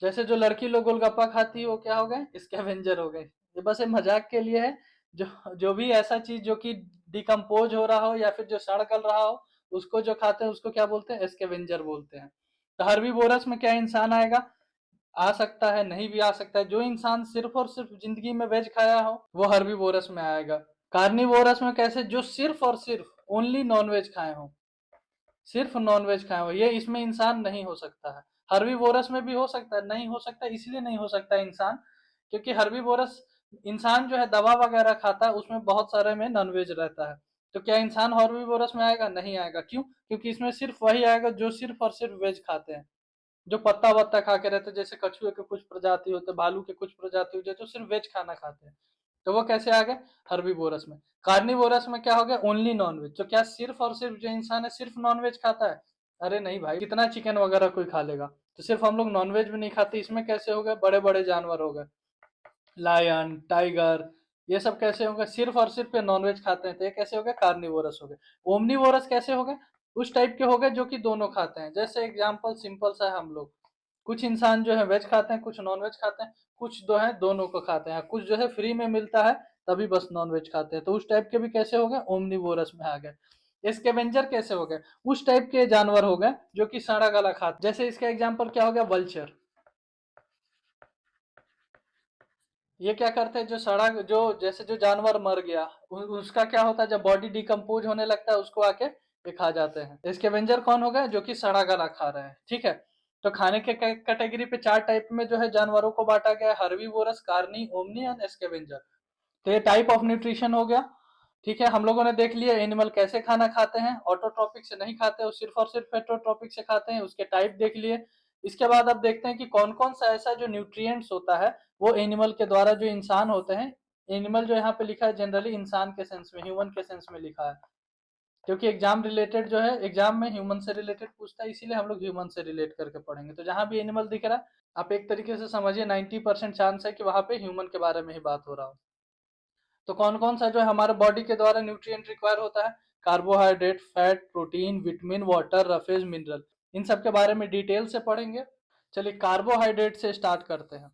जैसे जो लड़की लोग गोलगप्पा खाती है वो क्या हो गए? स्कैवेंजर हो गए। ये बस एक मजाक के लिए है। जो जो भी ऐसा चीज जो कि डिकम्पोज हो रहा हो या फिर जो सड़ गल रहा हो, उसको जो खाते हैं उसको क्या बोलते हैं? स्कैवेंजर बोलते हैं। तो हर्बीवोरस में क्या इंसान आएगा? आ सकता है, नहीं भी आ सकता है। जो इंसान सिर्फ और सिर्फ जिंदगी में वेज खाया हो वो हर्बीवोरस में आएगा। कार्निवोरस में कैसे? जो सिर्फ और सिर्फ ओनली नॉन वेज खाए हो, सिर्फ नॉन वेज खाए हो, ये इसमें इंसान नहीं हो सकता है। हर्बीवोरस में भी हो सकता है, नहीं हो सकता इसलिए नहीं हो सकता इंसान, क्योंकि हर्बीवोरस इंसान जो है दवा वगैरह खाता है, उसमें बहुत सारे में नॉन वेज रहता है। तो क्या इंसान हर्बीवोरस में आएगा? नहीं आएगा। क्यों? क्योंकि इसमें सिर्फ वही आएगा जो सिर्फ और सिर्फ वेज खाते हैं, जो पत्ता वत्ता खा के रहते हैं, जैसे कछुए के कुछ प्रजाति होते हैं, भालू के कुछ प्रजाति होते हैं जो सिर्फ वेज खाना खाते हैं। तो वो कैसे आ गए? हर्बीवोरस में। कार्निवोरस में क्या हो गया? Only non veg. तो क्या सिर्फ और सिर्फ जो इंसान है सिर्फ नॉन वेज खाता है? अरे नहीं भाई, कितना चिकन वगैरह कोई खा लेगा। तो सिर्फ हम लोग नॉन वेज भी नहीं खाते। इसमें कैसे हो गए? बड़े बड़े जानवर हो गए, लायन, टाइगर, ये सब कैसे होंगे? सिर्फ और सिर्फ नॉन वेज खाते हैं, तो ये कैसे हो गए? कार्निवोरस हो गए। ओमनीवोरस कैसे हो गए? उस टाइप के हो गए जो कि दोनों खाते हैं। जैसे एग्जांपल सिंपल सा है, हम लोग कुछ इंसान जो है वेज खाते हैं, कुछ नॉन वेज खाते हैं, कुछ दो है दोनों को खाते हैं, कुछ जो है फ्री में मिलता है तभी बस नॉन वेज खाते हैं। तो उस टाइप के भी कैसे हो गए? ओमनीवोरस में आ गए। स्कैवेंजर कैसे हो गए? उस टाइप के जानवर हो गए जो कि सड़ा गला खाते। जैसे इसका एग्जाम्पल क्या हो गया? वल्चर। ये क्या करते हैं? जो सड़ा, जो जैसे जो जानवर मर गया, उसका क्या होता है? जब बॉडी डिकम्पोज होने लगता है उसको आके ये खा जाते हैं। स्कैवेंजर कौन हो गया? जो कि सड़ा गला खा रहे हैं। ठीक है। तो खाने के कैटेगरी पे चार टाइप में जो है जानवरों को बांटा गया है: herbivorous, carni, omni and scavenger. तो ये टाइप ऑफ न्यूट्रिशन हो गया। ठीक है, हम लोगों ने देख लिया एनिमल कैसे खाना खाते हैं। ऑटोट्रॉपिक से नहीं खाते, वो सिर्फ और सिर्फ हेटरोट्रॉपिक से खाते हैं। उसके टाइप देख लिए। इसके बाद अब देखते हैं कि कौन कौन सा ऐसा जो न्यूट्रिएंट्स होता है वो एनिमल के द्वारा, जो इंसान होते हैं, एनिमल जो यहाँ पे लिखा है जनरली इंसान के सेंस में, ह्यूमन के सेंस में लिखा है, क्योंकि एग्जाम रिलेटेड जो है, एग्जाम में ह्यूमन से रिलेटेड पूछता है, इसीलिए हम लोग ह्यूमन से रिलेट करके पढ़ेंगे। तो जहां भी एनिमल दिख रहा है आप एक तरीके से समझिए 90% चांस है कि वहां पे ह्यूमन के बारे में ही बात हो रहा हो। तो कौन कौन सा जो है हमारे बॉडी के द्वारा न्यूट्रिएंट रिक्वायर होता है? Carbohydrate, fat, protein, vitamin, water, roughage, mineral. इन सब के बारे में डिटेल से पढ़ेंगे। चलिए कार्बोहाइड्रेट से स्टार्ट करते हैं।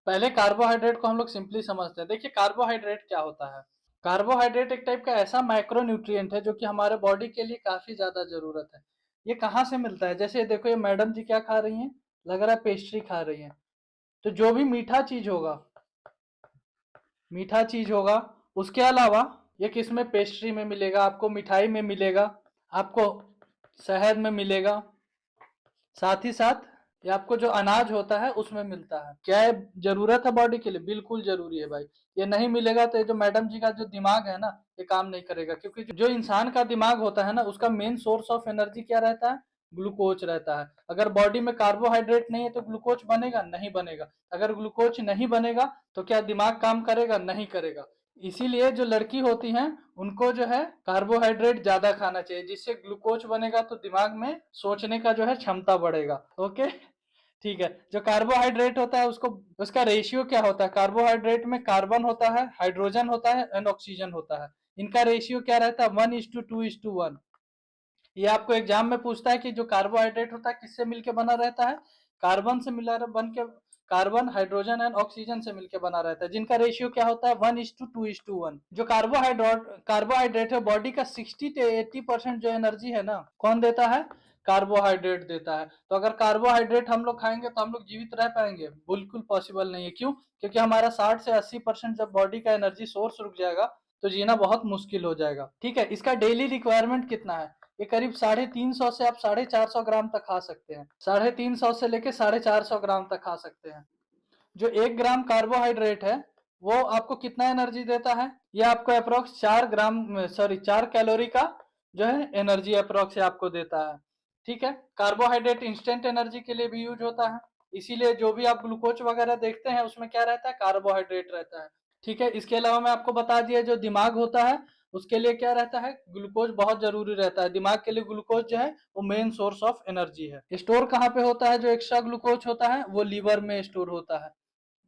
पहले कार्बोहाइड्रेट को हम लोग सिंपली समझते हैं। देखिए कार्बोहाइड्रेट क्या होता है। कार्बोहाइड्रेट एक टाइप का ऐसा माइक्रो न्यूट्रिएंट है जो कि हमारे बॉडी के लिए काफी ज्यादा जरूरत है। ये कहाँ से मिलता है? जैसे देखो ये मैडम जी क्या खा रही हैं? लग रहा है पेस्ट्री खा रही हैं। तो जो भी मीठा चीज होगा, मीठा चीज होगा, उसके अलावा ये किस में? पेस्ट्री में मिलेगा आपको, मिठाई में मिलेगा आपको, शहद में मिलेगा, साथ ही साथ ये आपको जो अनाज होता है उसमें मिलता है। क्या है? जरूरत है बॉडी के लिए, बिल्कुल जरूरी है भाई। ये नहीं मिलेगा तो ये जो मैडम जी का जो दिमाग है ना, ये काम नहीं करेगा। क्योंकि जो इंसान का दिमाग होता है ना, उसका मेन सोर्स ऑफ एनर्जी क्या रहता है? ग्लूकोज रहता है। अगर बॉडी में कार्बोहाइड्रेट नहीं है तो ग्लूकोज बनेगा? नहीं बनेगा। अगर ग्लूकोज नहीं बनेगा तो क्या दिमाग काम करेगा? नहीं करेगा। इसीलिए जो लड़की होती हैं उनको जो है कार्बोहाइड्रेट ज्यादा खाना चाहिए, जिससे ग्लूकोज बनेगा तो दिमाग में सोचने का जो है क्षमता बढ़ेगा। ओके, ठीक है। जो कार्बोहाइड्रेट होता है उसको, उसका रेशियो क्या होता है? कार्बोहाइड्रेट में कार्बन होता है, हाइड्रोजन होता है एंड ऑक्सीजन होता है। इनका रेशियो क्या रहता है? 1:2:1। ये आपको एग्जाम में पूछता है कि जो कार्बोहाइड्रेट होता है किससे मिलके बना रहता है? कार्बन से मिला बन के, कार्बन, हाइड्रोजन एंड ऑक्सीजन से मिलकर बना रहता है, जिनका रेशियो क्या होता है? 1:2:1। जो कार्बोहाइड्रेट है, बॉडी का 60 से 80% जो एनर्जी है ना, कौन देता है? कार्बोहाइड्रेट देता है। तो अगर कार्बोहाइड्रेट हम लोग खाएंगे तो हम लोग जीवित रह पाएंगे? बिल्कुल पॉसिबल नहीं है। क्यों? क्योंकि हमारा 60 से 80% जब बॉडी का एनर्जी सोर्स रुक जाएगा तो जीना बहुत मुश्किल हो जाएगा। ठीक है। इसका डेली रिक्वायरमेंट कितना है? ये करीब 350 से आप 450 ग्राम तक खा सकते हैं। 350 से लेके 450 ग्राम तक खा सकते हैं। जो 1 ग्राम कार्बोहाइड्रेट है वो आपको कितना एनर्जी देता है? ये आपको अप्रोक्स 4 कैलोरी का जो है एनर्जी अप्रोक्स आपको देता है। ठीक है। कार्बोहाइड्रेट इंस्टेंट एनर्जी के लिए भी यूज होता है, इसीलिए जो भी आप ग्लूकोज वगैरह देखते हैं उसमें क्या रहता है? कार्बोहाइड्रेट रहता है। ठीक है। इसके अलावा मैं आपको बता दिया जो दिमाग होता है उसके लिए क्या रहता है, ग्लूकोज बहुत जरूरी रहता है। दिमाग के लिए ग्लूकोज जो है वो मेन सोर्स ऑफ एनर्जी है। स्टोर कहाँ पे होता है जो एक्स्ट्रा ग्लूकोज होता है, वो लीवर में स्टोर होता है।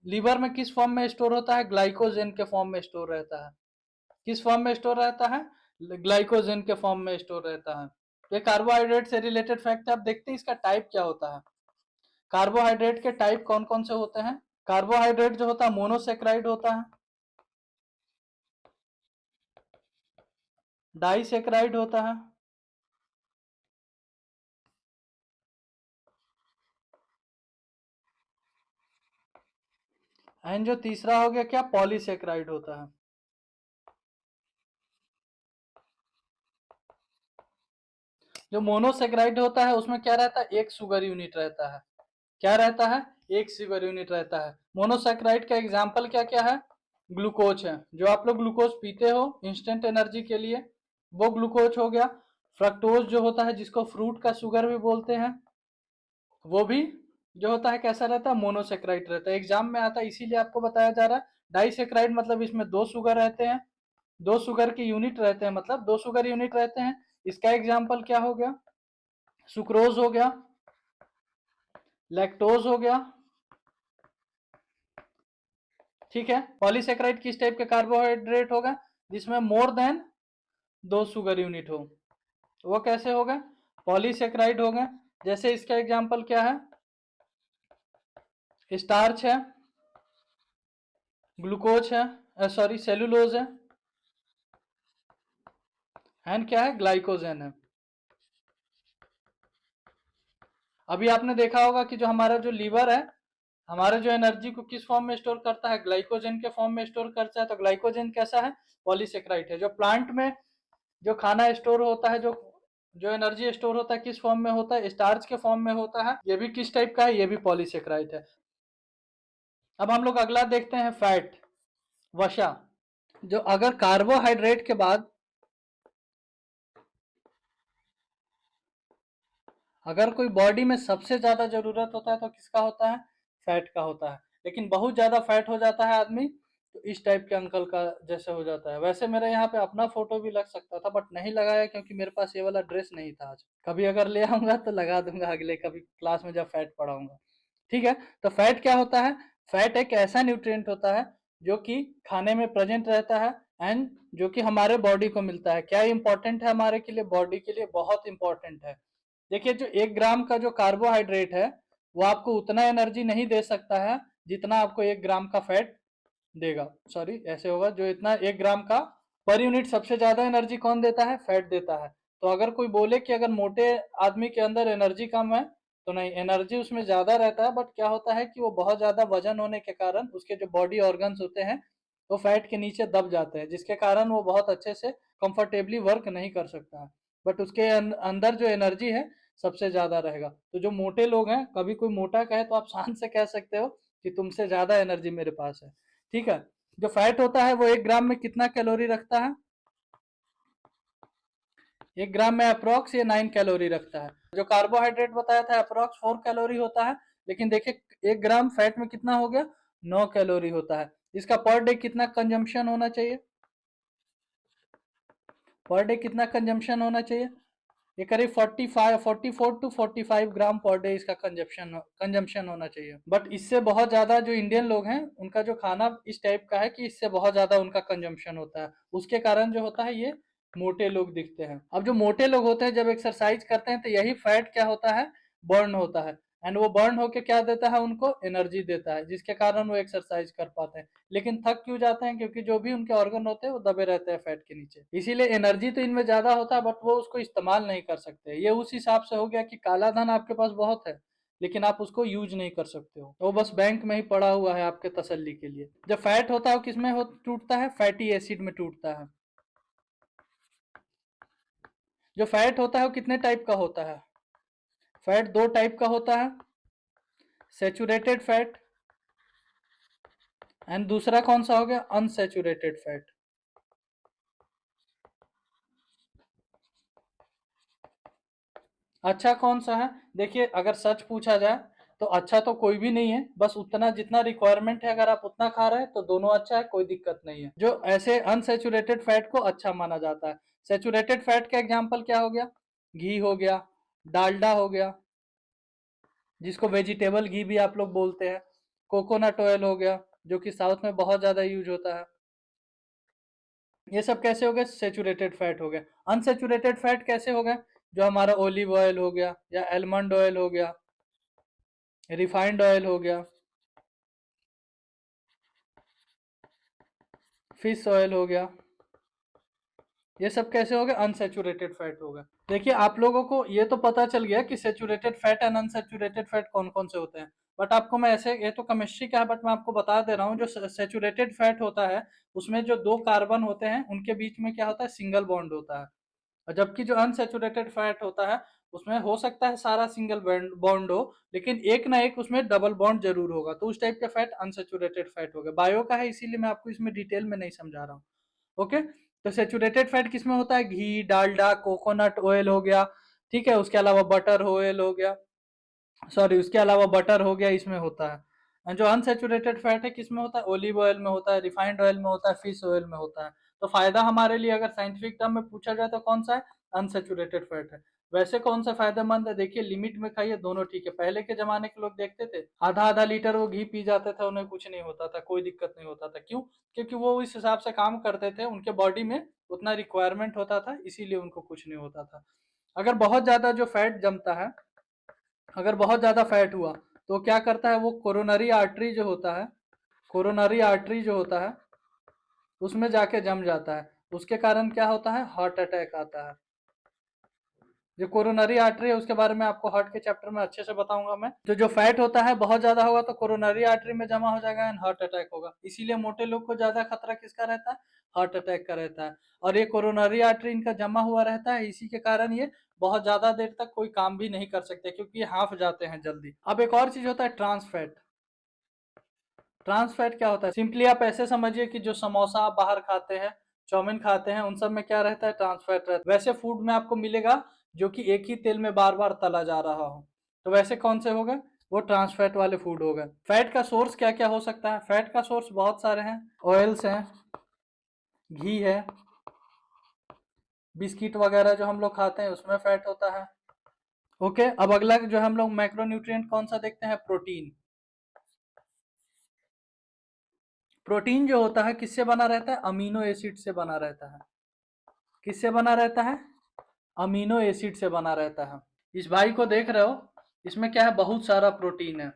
लीवर में किस फॉर्म में स्टोर होता है, ग्लाइकोजन के फॉर्म में स्टोर रहता है। किस फॉर्म में स्टोर रहता है, ग्लाइकोजन के फॉर्म में स्टोर रहता है। ये कार्बोहाइड्रेट से रिलेटेड फैक्ट है। आप देखते हैं इसका टाइप क्या होता है। कार्बोहाइड्रेट के टाइप कौन कौन से होते हैं। कार्बोहाइड्रेट जो होता है मोनोसेक्राइड होता है, डाइसेक्राइड होता है, एंड जो तीसरा हो गया क्या, पॉलीसेक्राइड होता है। जो मोनोसेक्राइड होता है उसमें क्या रहता है, एक शुगर यूनिट रहता है। क्या रहता है, एक शुगर यूनिट रहता है। मोनोसेक्राइड का एग्जाम्पल क्या क्या है, ग्लूकोज है। जो आप लोग ग्लूकोज पीते हो इंस्टेंट एनर्जी के लिए, वो ग्लूकोज हो गया। फ्रक्टोज जो होता है जिसको फ्रूट का शुगर भी बोलते हैं, वो भी जो होता है कैसा रहता है, मोनोसेक्राइड रहता है। एग्जाम में आता है इसीलिए आपको बताया जा रहा है। डाइसेक्राइड मतलब इसमें दो शुगर रहते हैं, दो शुगर के यूनिट रहते हैं, मतलब दो शुगर यूनिट रहते हैं। इसका एग्जाम्पल क्या हो गया, सुक्रोज हो गया, लैक्टोज हो गया। ठीक है। पॉलीसेक्राइड किस टाइप का कार्बोहाइड्रेट होगा, जिसमें मोर देन दो शुगर यूनिट हो, वो कैसे होगा, पॉलीसेक्राइड होगा। जैसे इसका एग्जाम्पल क्या है, स्टार्च है, ग्लूकोज है, सॉरी सेलुलोज है, एंड क्या है, ग्लाइकोजन है। अभी आपने देखा होगा कि जो हमारा जो लीवर है, हमारे जो एनर्जी को किस फॉर्म में स्टोर करता है, ग्लाइकोजन के फॉर्म में स्टोर करता है। तो ग्लाइकोजन कैसा है, पॉलीसेक्राइड है। जो प्लांट में जो खाना स्टोर होता है, जो जो एनर्जी स्टोर होता है किस फॉर्म में होता है, स्टार्च के फॉर्म में होता है। ये भी किस टाइप का है, ये भी पॉलीसेक्राइड है। अब हम लोग अगला देखते हैं, फैट, वसा। जो अगर कार्बोहाइड्रेट के बाद अगर कोई बॉडी में सबसे ज्यादा जरूरत होता है तो किसका होता है, फैट का होता है। लेकिन बहुत ज्यादा फैट हो जाता है आदमी तो इस टाइप के अंकल का जैसे हो जाता है। वैसे मेरे यहाँ पे अपना फोटो भी लग सकता था बट नहीं लगाया क्योंकि मेरे पास ये वाला ड्रेस नहीं था आज। कभी अगर ले आऊंगा तो लगा दूंगा अगले कभी क्लास में जब फैट पढ़ाऊंगा। ठीक है। तो फैट क्या होता है, फैट एक ऐसा न्यूट्रिएंट होता है जो कि खाने में प्रेजेंट रहता है एंड जो कि हमारे बॉडी को मिलता है। क्या इंपॉर्टेंट है हमारे के लिए, बॉडी के लिए बहुत इंपॉर्टेंट है। देखिए जो 1 ग्राम का जो कार्बोहाइड्रेट है वो आपको उतना एनर्जी नहीं दे सकता है जितना आपको 1 ग्राम का फैट देगा। सॉरी ऐसे होगा, जो इतना 1 ग्राम का पर यूनिट सबसे ज्यादा एनर्जी कौन देता है, फैट देता है। तो अगर कोई बोले कि अगर मोटे आदमी के अंदर एनर्जी कम है, तो नहीं, एनर्जी उसमें ज्यादा रहता है। बट क्या होता है कि वो बहुत ज्यादा वजन होने के कारण उसके जो बॉडी ऑर्गन्स होते हैं वो फैट के नीचे दब जाते हैं, जिसके कारण वो बहुत अच्छे से कंफर्टेबली वर्क नहीं कर सकता है। बट उसके अंदर जो एनर्जी है सबसे ज्यादा रहेगा। तो जो मोटे लोग हैं, कभी कोई मोटा कहे तो आप शान से कह सकते हो कि तुमसे ज्यादा एनर्जी मेरे पास है। ठीक है। जो फैट होता है वो 1 ग्राम में कितना कैलोरी रखता है, 1 ग्राम में अप्रोक्स ये 9 कैलोरी रखता है। जो कार्बोहाइड्रेट बताया था अप्रोक्स 4 कैलोरी होता है, लेकिन देखिए 1 ग्राम फैट में कितना हो गया, 9 कैलोरी होता है। इसका पर डे कितना कंजम्पशन होना चाहिए, पर डे कितना कंजम्पशन होना चाहिए, ये करीब 44 टू 45 ग्राम पर डे इसका कंजम्पशन होना चाहिए। बट इससे बहुत ज्यादा जो इंडियन लोग हैं उनका जो खाना इस टाइप का है कि इससे बहुत ज्यादा उनका कंजम्पशन होता है। उसके कारण जो होता है ये मोटे लोग दिखते हैं। अब जो मोटे लोग होते हैं जब एक्सरसाइज करते हैं तो यही फैट क्या होता है, बर्न होता है। एंड वो बर्न होके क्या देता है, उनको एनर्जी देता है, जिसके कारण वो एक्सरसाइज कर पाते हैं। लेकिन थक क्यों जाते हैं, क्योंकि जो भी उनके ऑर्गन होते हैं वो दबे रहते हैं फैट के नीचे। इसीलिए एनर्जी तो इनमें ज्यादा होता है बट वो उसको इस्तेमाल नहीं कर सकते। ये उस हिसाब से हो गया कि काला धन आपके पास बहुत है लेकिन आप उसको यूज नहीं कर सकते हो, वो बस बैंक में ही पड़ा हुआ है आपके तसल्ली के लिए। जब फैट होता है वो किसमें टूटता है, फैटी एसिड में टूटता है। जो फैट होता है वो कितने टाइप का होता है, फैट 2 टाइप का होता है, सेचुरेटेड फैट एंड दूसरा कौन सा हो गया, अनसेचुरेटेड फैट। अच्छा कौन सा है, देखिए अगर सच पूछा जाए तो अच्छा तो कोई भी नहीं है, बस उतना जितना रिक्वायरमेंट है अगर आप उतना खा रहे हैं तो दोनों अच्छा है, कोई दिक्कत नहीं है। जो ऐसे अनसेचुरेटेड फैट को अच्छा माना जाता है। सेचुरेटेड फैट का एग्जांपल क्या हो गया? घी हो गया, डालडा हो गया, जिसको वेजिटेबल घी भी आप लोग बोलते हैं, कोकोनट ऑयल हो गया जो कि साउथ में बहुत ज्यादा यूज होता है। ये सब कैसे हो गए? सेचुरेटेड फैट हो गया। अनसेचुरेटेड फैट कैसे हो गए? जो हमारा ओलिव ऑयल हो गया, या एलमंड ऑयल हो गया, रिफाइंड ऑयल हो गया, फिश ऑयल हो गया, ये सब कैसे हो गए? अनसेचुरेटेड फैट हो गए। देखिए आप लोगों को ये तो पता चल गया कि saturated fat and unsaturated fat कौन कौन से होते हैं, बट आपको मैं ऐसे, ये तो केमिस्ट्री का है बट मैं आपको बता दे रहा हूँ, जो सेचुरेटेड फैट होता है उसमें जो दो कार्बन होते हैं उनके बीच में क्या होता है? सिंगल बॉन्ड होता है। और जबकि जो अनसेचुरेटेड फैट होता है उसमें हो सकता है सारा सिंगल बॉन्ड हो, लेकिन एक ना एक उसमें डबल बॉन्ड जरूर होगा, तो उस टाइप का फैट अनसेचुरेटेड फैट हो गया। बायो का है इसीलिए मैं आपको इसमें डिटेल में नहीं समझा रहा हूँ। ओके, तो सेचुरेटेड फैट किसमें होता है? घी, डालडा, कोकोनट ऑयल हो गया, ठीक है, उसके अलावा बटर ऑयल हो गया, सॉरी उसके अलावा बटर हो गया, इसमें होता है। और जो अनसेचुरेटेड फैट है किसमें होता है? ओलिव ऑयल में होता है, रिफाइंड ऑयल में होता है, फिश ऑयल में होता है। तो फायदा हमारे लिए अगर साइंटिफिक टर्म में पूछा जाए तो कौन सा है? अनसेचुरेटेड फैट है। वैसे कौन सा फायदेमंद है? देखिए लिमिट में खाइए, दोनों ठीक है। पहले के जमाने के लोग देखते थे आधा आधा लीटर वो घी पी जाते थे, उन्हें कुछ नहीं होता था, कोई दिक्कत नहीं होता था। क्यों? क्योंकि वो इस हिसाब से काम करते थे, उनके बॉडी में उतना रिक्वायरमेंट होता था, इसीलिए उनको कुछ नहीं होता था। अगर बहुत ज्यादा जो फैट जमता है, अगर बहुत ज्यादा फैट हुआ तो क्या करता है? वो कोरोनरी आर्टरी जो होता है, कोरोनरी आर्टरी जो होता है उसमें जाके जम जाता है। उसके कारण क्या होता है? हार्ट अटैक आता है। जो कोरोनरी आर्टरी है उसके बारे में आपको हार्ट के चैप्टर में अच्छे से बताऊंगा मैं। तो जो फैट होता है बहुत ज्यादा होगा तो कोरोनरी आर्टरी में जमा हो जाएगा एंड हार्ट अटैक होगा। इसीलिए मोटे लोग को ज्यादा खतरा किसका रहता है? हार्ट अटैक का रहता है। और ये कोरोनरी आर्टरी इनका जमा हुआ रहता है, इसी के कारण ये बहुत ज्यादा देर तक कोई काम भी नहीं कर सकते, क्योंकि ये हाफ जाते हैं जल्दी। अब एक और चीज होता है ट्रांस फैट। ट्रांस फैट क्या होता है? सिंपली आप ऐसे समझिए कि जो समोसा आप बाहर खाते हैं, चाउमीन खाते हैं, उन सब में क्या रहता है? ट्रांस फैट रहता है। वैसे फूड में आपको मिलेगा जो कि एक ही तेल में बार बार तला जा रहा हो, तो वैसे कौन से हो गए? वो ट्रांस फैट वाले फूड हो गए। फैट का सोर्स क्या क्या हो सकता है? फैट का सोर्स बहुत सारे हैं। ऑयल्स हैं, घी है, बिस्किट वगैरह जो हम लोग खाते हैं उसमें फैट होता है। ओके, अब अगला जो हम लोग मैक्रोन्यूट्रिएंट कौन सा देखते हैं? प्रोटीन। प्रोटीन जो होता है किससे बना रहता है? अमीनो एसिड से बना रहता है। किससे बना रहता है? अमीनो एसिड से बना रहता है। इस भाई को देख रहे हो, इसमें क्या है? बहुत सारा प्रोटीन है।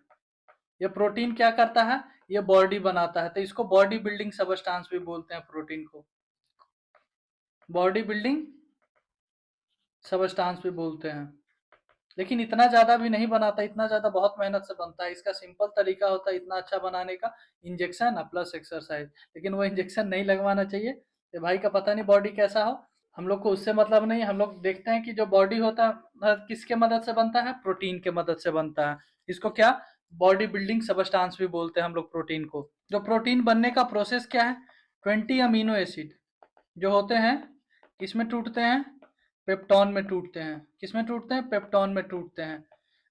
ये प्रोटीन क्या करता है? ये बॉडी बनाता है, तो इसको बॉडी बिल्डिंग सबस्टांस भी बोलते हैं प्रोटीन को। बॉडी बिल्डिंग सबस्टांस भी बोलते हैं। लेकिन इतना ज्यादा भी नहीं बनाता, इतना ज्यादा बहुत मेहनत से बनता है। इसका सिंपल तरीका होता है इतना अच्छा बनाने का, इंजेक्शन प्लस एक्सरसाइज। लेकिन वो इंजेक्शन नहीं लगवाना चाहिए। ये भाई का पता नहीं बॉडी कैसा हो, हम लोग को उससे मतलब नहीं। हम लोग देखते हैं कि जो बॉडी होता है किसके मदद से बनता है? प्रोटीन के मदद से बनता है। इसको क्या? बॉडी बिल्डिंग सबस्टांस भी बोलते हैं हम लोग प्रोटीन को। जो प्रोटीन बनने का प्रोसेस क्या है? 20 अमीनो एसिड जो होते हैं किसमें टूटते हैं? पेप्टॉन में टूटते हैं। किसमें टूटते हैं? पेप्टॉन में टूटते हैं।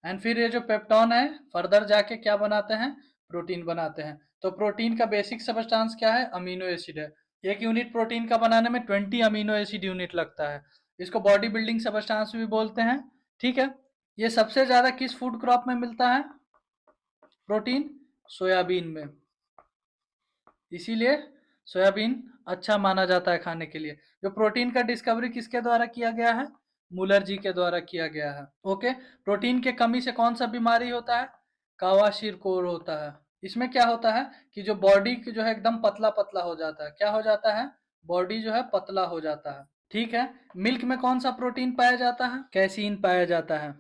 एंड फिर ये जो पेप्टॉन है फर्दर जाके क्या बनाते हैं? प्रोटीन बनाते हैं। तो प्रोटीन का बेसिक सबस्टांस क्या है? अमीनो एसिड है। एक यूनिट प्रोटीन का बनाने में 20 अमीनो एसिड यूनिट लगता है। इसको बॉडी बिल्डिंग सबस्टांस भी बोलते हैं। ठीक है, ये सबसे ज्यादा किस फूड क्रॉप में मिलता है? प्रोटीन सोयाबीन में। इसीलिए सोयाबीन अच्छा माना जाता है खाने के लिए। जो प्रोटीन का डिस्कवरी किसके द्वारा किया गया है? मुलर जी के द्वारा किया गया है। ओके, प्रोटीन के कमी से कौन सा बीमारी होता है? कावाशिरकोर होता है। इसमें क्या होता है कि जो बॉडी जो है एकदम पतला पतला हो जाता है। क्या हो जाता है? बॉडी जो है पतला हो जाता है। ठीक है, मिल्क में कौन सा प्रोटीन पाया जाता है? कैसीन पाया जाता है।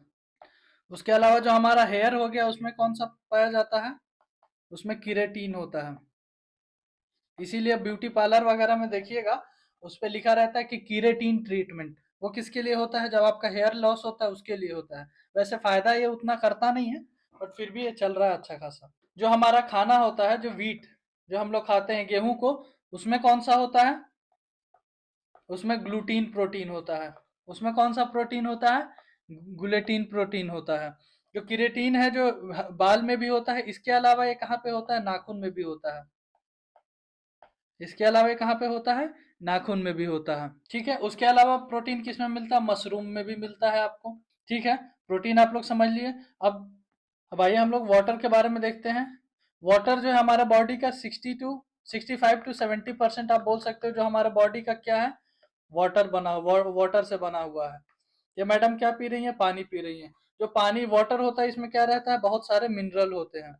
उसके अलावा जो हमारा हेयर हो गया उसमें कौन सा पाया जाता है? उसमें किरेटिन होता है। इसीलिए ब्यूटी पार्लर वगैरह में देखिएगा उस पर लिखा रहता है कि कीरेटीन ट्रीटमेंट। वो किसके लिए होता है? जब आपका हेयर लॉस होता है उसके लिए होता है। वैसे फायदा ये उतना करता नहीं है, बट फिर भी ये चल रहा है अच्छा खासा। जो हमारा खाना होता है, जो वीट जो हम लोग खाते हैं गेहूं को, उसमें कौन सा होता है? उसमें ग्लूटीन प्रोटीन होता है। उसमें कौन सा प्रोटीन होता है? ग्लूटीन प्रोटीन होता है। जो केराटिन है जो बाल में भी होता है, इसके अलावा ये कहाँ पे होता है, नाखून में भी होता है। इसके अलावा ये कहाँ पे होता है, नाखून में भी होता है। ठीक है, उसके अलावा प्रोटीन किस में मिलता है, मशरूम में भी मिलता है आपको। ठीक है, प्रोटीन आप लोग समझ लिए। अब आइए हम लोग वाटर के बारे में देखते हैं। वाटर जो है हमारा बॉडी का 65 to 70% आप बोल सकते हो, जो हमारा बॉडी का क्या है, वाटर से बना हुआ है। ये मैडम क्या पी रही है, पानी पी रही है। जो पानी वाटर होता है इसमें क्या रहता है, बहुत सारे मिनरल होते हैं।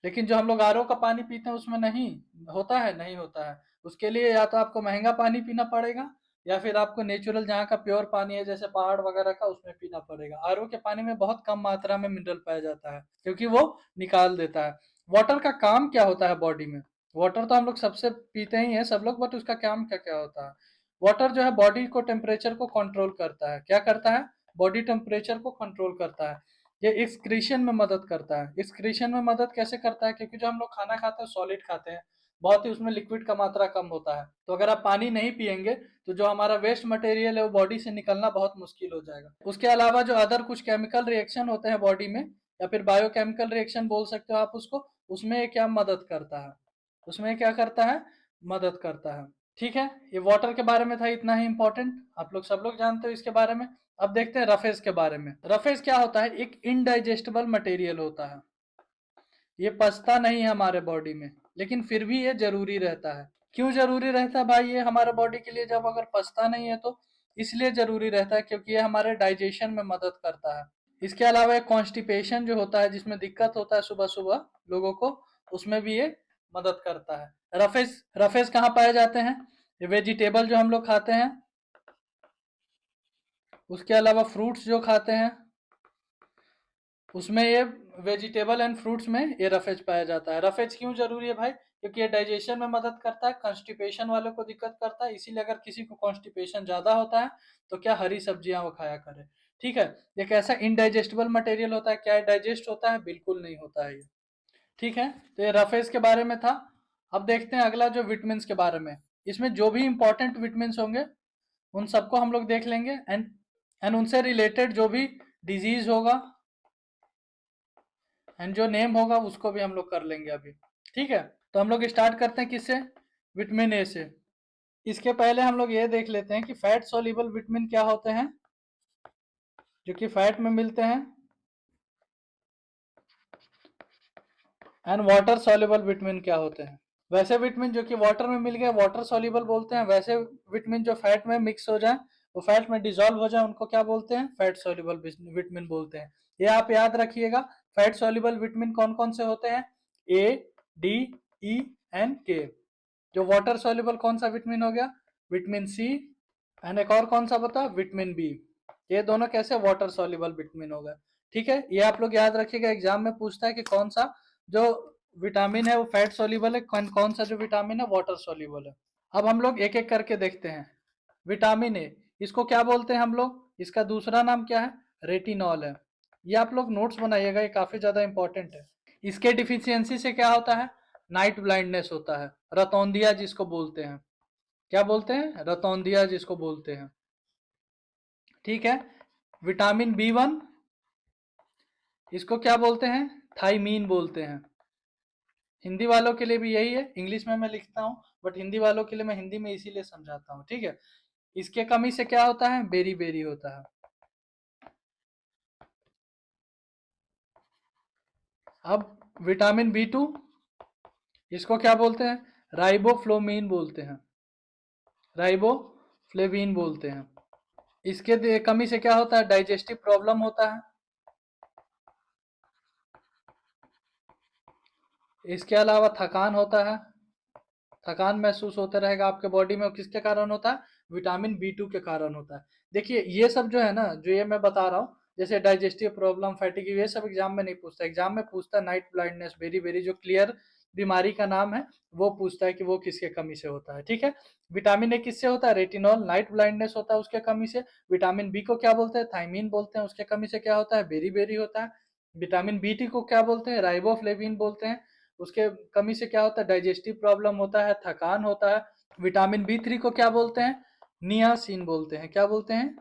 लेकिन जो हम लोग आरओ का पानी पीते हैं उसमें नहीं होता है, नहीं होता है। उसके लिए या तो आपको महंगा पानी पीना पड़ेगा, या फिर आपको नेचुरल जहाँ का प्योर पानी है जैसे पहाड़ वगैरह का, उसमें पीना पड़ेगा। आरओ के पानी में बहुत कम मात्रा में मिनरल पाया जाता है, क्योंकि वो निकाल देता है। वाटर का काम क्या होता है बॉडी में, वाटर तो हम लोग सबसे पीते ही हैं सब लोग, बट उसका काम क्या क्या होता है। वाटर जो है बॉडी को टेम्परेचर को कंट्रोल करता है। क्या करता है, बॉडी टेम्परेचर को कंट्रोल करता है। ये एक्सक्रीशन में मदद करता है। एक्सक्रीशन में मदद कैसे करता है, क्योंकि जो हम लोग खाना खाते हैं सॉलिड खाते हैं, बहुत ही उसमें लिक्विड का मात्रा कम होता है। तो अगर आप पानी नहीं पियेंगे तो जो हमारा वेस्ट मटेरियल है वो बॉडी से निकलना बहुत मुश्किल हो जाएगा। उसके अलावा जो अदर कुछ केमिकल रिएक्शन होते हैं बॉडी में, या फिर बायोकेमिकल रिएक्शन बोल सकते हो आप उसको, उसमें क्या मदद करता है, उसमें क्या करता है, मदद करता है। ठीक है, ये वाटर के बारे में था, इतना ही इंपॉर्टेंट, आप लोग सब लोग जानते हो इसके बारे में। अब देखते हैं रफेज के बारे में। रफेज क्या होता है, एक इनडाइजेस्टेबल मटेरियल होता है। ये पचता नहीं है हमारे बॉडी में, लेकिन फिर भी ये जरूरी रहता है। क्यों जरूरी रहता है भाई ये हमारे बॉडी के लिए, जब अगर पचता नहीं है तो इसलिए जरूरी रहता है क्योंकि ये हमारे डाइजेशन में मदद करता है। इसके अलावा एक कॉन्स्टिपेशन जो होता है, जिसमें दिक्कत होता है सुबह सुबह लोगों को, उसमें भी ये मदद करता है। रफेज रफेज कहाँ पाए जाते हैं, ये वेजिटेबल जो हम लोग खाते हैं, उसके अलावा फ्रूट्स जो खाते हैं, उसमें ये वेजिटेबल एंड फ्रूट्स में ये रफेज पाया जाता है। रफेज क्यों जरूरी है भाई, क्योंकि ये डाइजेशन में मदद करता है, कॉन्स्टिपेशन वालों को दिक्कत करता है, इसीलिए अगर किसी को कॉन्स्टिपेशन ज्यादा होता है तो क्या हरी सब्जियां वो खाया करे। ठीक है, ये कैसा इनडाइजेस्टेबल मटेरियल होता है, क्या डाइजेस्ट होता है, बिल्कुल नहीं होता है ये। ठीक है, तो ये रफेज के बारे में था। अब देखते हैं अगला जो विटामिन के बारे में। इसमें जो भी इंपॉर्टेंट विटामिन होंगे उन सबको हम लोग देख लेंगे, एंड उनसे रिलेटेड जो भी डिजीज होगा एंड जो नेम होगा उसको भी हम लोग कर लेंगे अभी। ठीक है, तो हम लोग स्टार्ट करते हैं किससे, विटामिन ए से। इसके पहले हम लोग ये देख लेते हैं कि फैट सोल्यूबल विटामिन क्या होते हैं, जो कि फैट में मिलते हैं, एंड वाटर सोल्यूबल विटामिन क्या होते हैं। वैसे विटामिन जो कि वाटर में मिल गए वाटर सोल्यूबल बोलते हैं, वैसे विटामिन जो फैट में मिक्स हो जाए, वो फैट में डिजोल्व हो जाए, उनको क्या बोलते हैं, फैट सोल्यूबल विटामिन बोलते हैं। ये आप याद रखिएगा। फैट सोल्यूबल विटामिन कौन कौन से होते हैं, ए, डी, ई एंड के। जो वाटर सोल्यूबल कौन सा विटामिन हो गया, विटामिन सी, एंड एक और कौन सा बता, विटामिन बी। ये दोनों कैसे वाटर सोल्यूबल विटामिन हो गए। ठीक है, ये आप लोग याद रखिएगा, एग्जाम में पूछता है कि कौन सा जो विटामिन है वो फैट सोल्यूबल है, कौन कौन सा जो विटामिन है वाटर सोल्यूबल है। अब हम लोग एक एक करके देखते हैं। विटामिन ए, इसको क्या बोलते हैं हम लोग, इसका दूसरा नाम क्या है, रेटिनॉल है। ये आप लोग नोट्स बनाइएगा, ये काफी ज्यादा इंपॉर्टेंट है। इसके डिफिशियंसी से क्या होता है, नाइट ब्लाइंडनेस होता है, रतौंदिया जिसको बोलते हैं। क्या बोलते हैं, रतौंदिया जिसको बोलते हैं। ठीक है, विटामिन बी 1, इसको क्या बोलते हैं, थाइमीन बोलते हैं। हिंदी वालों के लिए भी यही है, इंग्लिश में मैं लिखता हूँ, बट हिंदी वालों के लिए मैं हिंदी में इसीलिए समझाता हूँ। ठीक है, इसके कमी से क्या होता है, बेरी बेरी होता है। अब विटामिन बी 2, इसको क्या बोलते हैं, राइबोफ्लोमीन बोलते हैं, राइबोफ्लेविन बोलते हैं। इसके कमी से क्या होता है, डाइजेस्टिव प्रॉब्लम होता है। इसके अलावा थकान होता है, थकान महसूस होता रहेगा आपके बॉडी में, किसके कारण होता है, विटामिन बी 2 के कारण होता है। देखिए ये सब जो है ना, जो ये मैं बता रहा हूँ, जैसे डाइजेस्टिव प्रॉब्लम, फैटिग, ये सब एग्जाम में नहीं पूछता। एग्जाम में पूछता है नाइट ब्लाइंडनेस, बेरी बेरी, जो क्लियर बीमारी का नाम है, वो पूछता है कि वो किसके कमी से होता है। ठीक है, विटामिन ए किससे होता है, रेटिनॉल, नाइट ब्लाइंडनेस होता है उसके कमी से। विटामिन बी को क्या बोलते हैं, थाइमीन बोलते हैं, उसके कमी से क्या होता है, बेरी बेरी होता है। विटामिन बी 2 को क्या बोलते हैं, राइबोफ्लेविन बोलते हैं, उसके कमी से क्या होता है, डाइजेस्टिव प्रॉब्लम होता है, थकान होता है। विटामिन बी 3 को क्या बोलते हैं, नियासिन बोलते हैं। क्या बोलते हैं,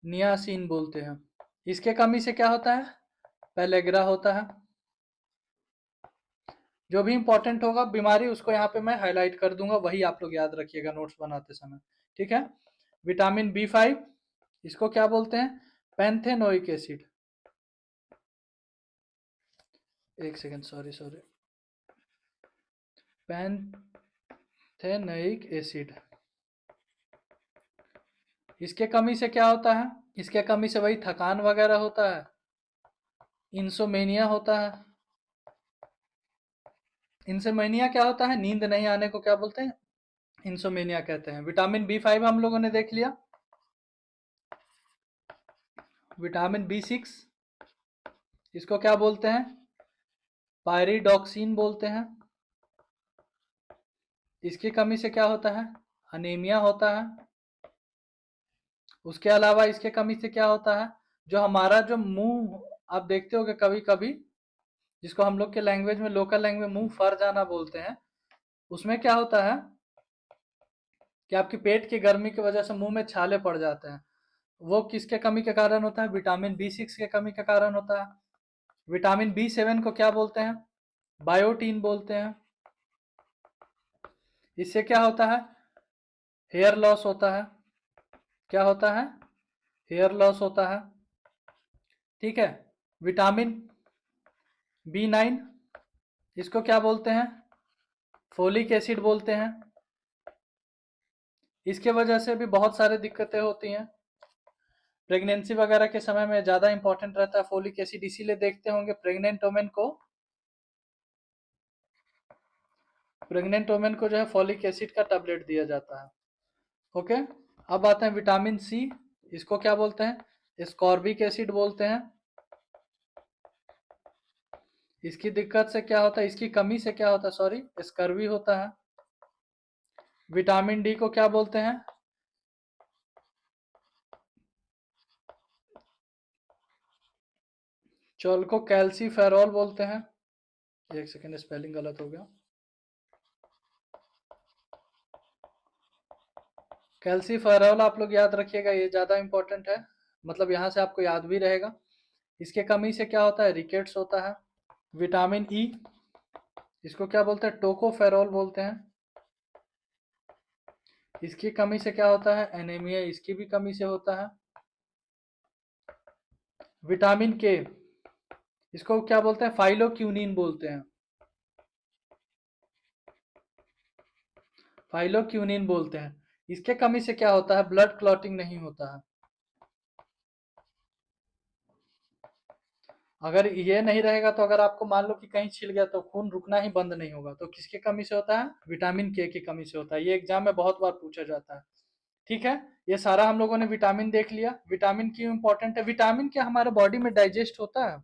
नियासिन बोलते हैं। इसके कमी से क्या होता है? पेलेग्रा होता है। जो भी इंपॉर्टेंट होगा बीमारी उसको यहाँ पे मैं हाईलाइट कर दूंगा, वही आप लोग याद रखिएगा नोट्स बनाते समय, ठीक है। विटामिन B5, इसको क्या बोलते हैं? पैंथेनोइक एसिड। एक सेकेंड, सॉरी सॉरी, पैंथेनोइक एसिड। इसके कमी से क्या होता है? इसके कमी से वही थकान वगैरह होता है, इंसोमेनिया होता है। इंसोमेनिया क्या होता है? नींद नहीं आने को क्या बोलते हैं? इंसोमेनिया कहते हैं। विटामिन B5 हम लोगों ने देख लिया। विटामिन B6, इसको क्या बोलते हैं? पायरिडॉक्सिन बोलते हैं। इसकी कमी से क्या होता है? अनीमिया होता है। उसके अलावा इसके कमी से क्या होता है? जो हमारा जो मुंह, आप देखते होगे कभी कभी, जिसको हम लोग के लैंग्वेज में, लोकल लैंग्वेज में मुंह फर जाना बोलते हैं, उसमें क्या होता है कि आपकी पेट की गर्मी की वजह से मुंह में छाले पड़ जाते हैं। वो किसके कमी के कारण होता है? विटामिन B6 के कमी के कारण होता है। विटामिन B7 को क्या बोलते हैं? बायोटीन बोलते हैं। इससे क्या होता है? हेयर लॉस होता है। क्या होता है? हेयर लॉस होता है, ठीक है। विटामिन B9, इसको क्या बोलते हैं? फोलिक एसिड बोलते हैं। इसके वजह से भी बहुत सारी दिक्कतें होती हैं। प्रेगनेंसी वगैरह के समय में ज़्यादा इंपॉर्टेंट रहता है फोलिक एसिड, इसीलिए देखते होंगे प्रेग्नेंट वुमेन को जो है फोलिक एसिड का टैबलेट दिया जाता है। ओके, अब आते हैं विटामिन C, इसको क्या बोलते हैं? स्कॉर्बिक एसिड बोलते हैं। इसकी दिक्कत से क्या होता है? इसकी कमी से क्या होता है? सॉरी, स्कर्वी होता है। विटामिन D को क्या बोलते हैं? चोल्को कैल्सीफेरॉल बोलते हैं। एक सेकेंड, स्पेलिंग गलत हो गया। कैल्सीफेरॉल आप लोग याद रखिएगा, ये ज़्यादा इंपॉर्टेंट है, मतलब यहाँ से आपको याद भी रहेगा। इसके कमी से क्या होता है? रिकेट्स होता है। विटामिन E, इसको क्या बोलते हैं? टोकोफेरॉल बोलते हैं। इसकी कमी से क्या होता है? एनीमिया, इसकी भी कमी से होता है। विटामिन K, इसको क्या बोलते हैं? फाइलोक्यूनिन बोलते हैं। फाइलोक्यूनिन बोलते हैं। इसके कमी से क्या होता है? ब्लड क्लॉटिंग नहीं होता है। अगर ये नहीं रहेगा तो अगर आपको मान लो कि कहीं छिल गया तो खून रुकना ही बंद नहीं होगा, तो किसके कमी से होता है? विटामिन K की कमी से होता है। ये एग्जाम में बहुत बार पूछा जाता है, ठीक है। ये सारा हम लोगों ने विटामिन देख लिया। विटामिन क्यों इंपॉर्टेंट है? विटामिन क्या हमारे बॉडी में डाइजेस्ट होता है?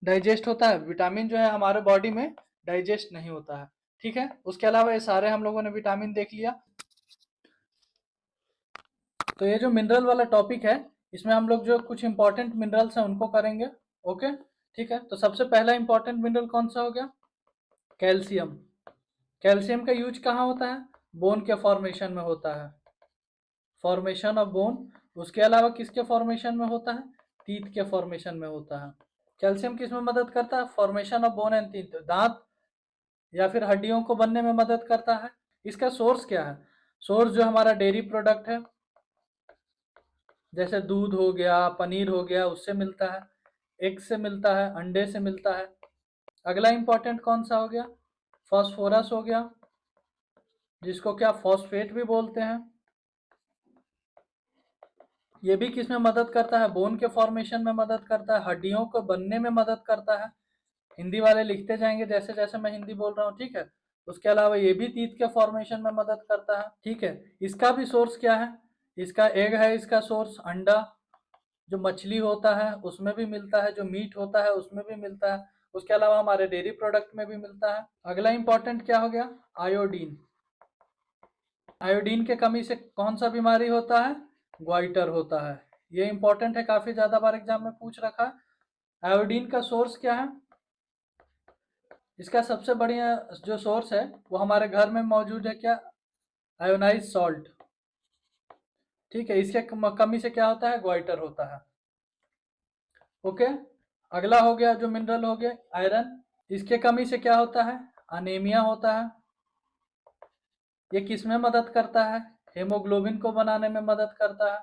डाइजेस्ट होता है। विटामिन जो है हमारे बॉडी में डाइजेस्ट नहीं होता है, ठीक है। उसके अलावा ये सारे हम लोगों ने विटामिन देख लिया। तो ये जो मिनरल वाला टॉपिक है, इसमें हम लोग जो कुछ इंपॉर्टेंट मिनरल्स हैं उनको करेंगे। ओके, ठीक है। तो सबसे पहला इंपॉर्टेंट मिनरल कौन सा हो गया? कैल्शियम। कैल्शियम का यूज कहाँ होता है? बोन के फॉर्मेशन में होता है, फॉर्मेशन ऑफ बोन। उसके अलावा किसके फॉर्मेशन में होता है? टीथ के फॉर्मेशन में होता है। कैल्शियम किस में मदद करता है? Formation of bone and teeth, दांत या फिर हड्डियों को बनने में मदद करता है। इसका सोर्स क्या है? सोर्स जो हमारा डेयरी प्रोडक्ट है, जैसे दूध हो गया, पनीर हो गया, उससे मिलता है। एग से मिलता है, अंडे से मिलता है। अगला इंपॉर्टेंट कौन सा हो गया? फॉस्फोरस हो गया, जिसको क्या फॉस्फेट भी बोलते हैं। ये भी किस में मदद करता है? बोन के फॉर्मेशन में मदद करता है, हड्डियों को बनने में मदद करता है। हिंदी वाले लिखते जाएंगे जैसे जैसे मैं हिंदी बोल रहा हूँ, ठीक है। उसके अलावा ये भी टीथ के फॉर्मेशन में मदद करता है, ठीक है। इसका भी सोर्स क्या है? इसका एग है, इसका सोर्स अंडा। जो मछली होता है उसमें भी मिलता है, जो मीट होता है उसमें भी मिलता है। उसके अलावा हमारे डेयरी प्रोडक्ट में भी मिलता है। अगला इंपॉर्टेंट क्या हो गया? आयोडीन। आयोडीन के कमी से कौन सा बीमारी होता है? ग्वाइटर होता है। ये इंपॉर्टेंट है, काफी ज्यादा बार एग्जाम में पूछ रखा है। आयोडीन का सोर्स क्या है? इसका सबसे बढ़िया जो सोर्स है वो हमारे घर में मौजूद है, क्या? Ionise salt. ठीक है, इसके कमी से क्या होता है, ग्वाइटर होता है। ओके, अगला हो गया जो मिनरल हो गया आयरन, इसके कमी से क्या होता है, अनीमिया होता है। ये किस में मदद करता है, हेमोग्लोबिन को बनाने में मदद करता है।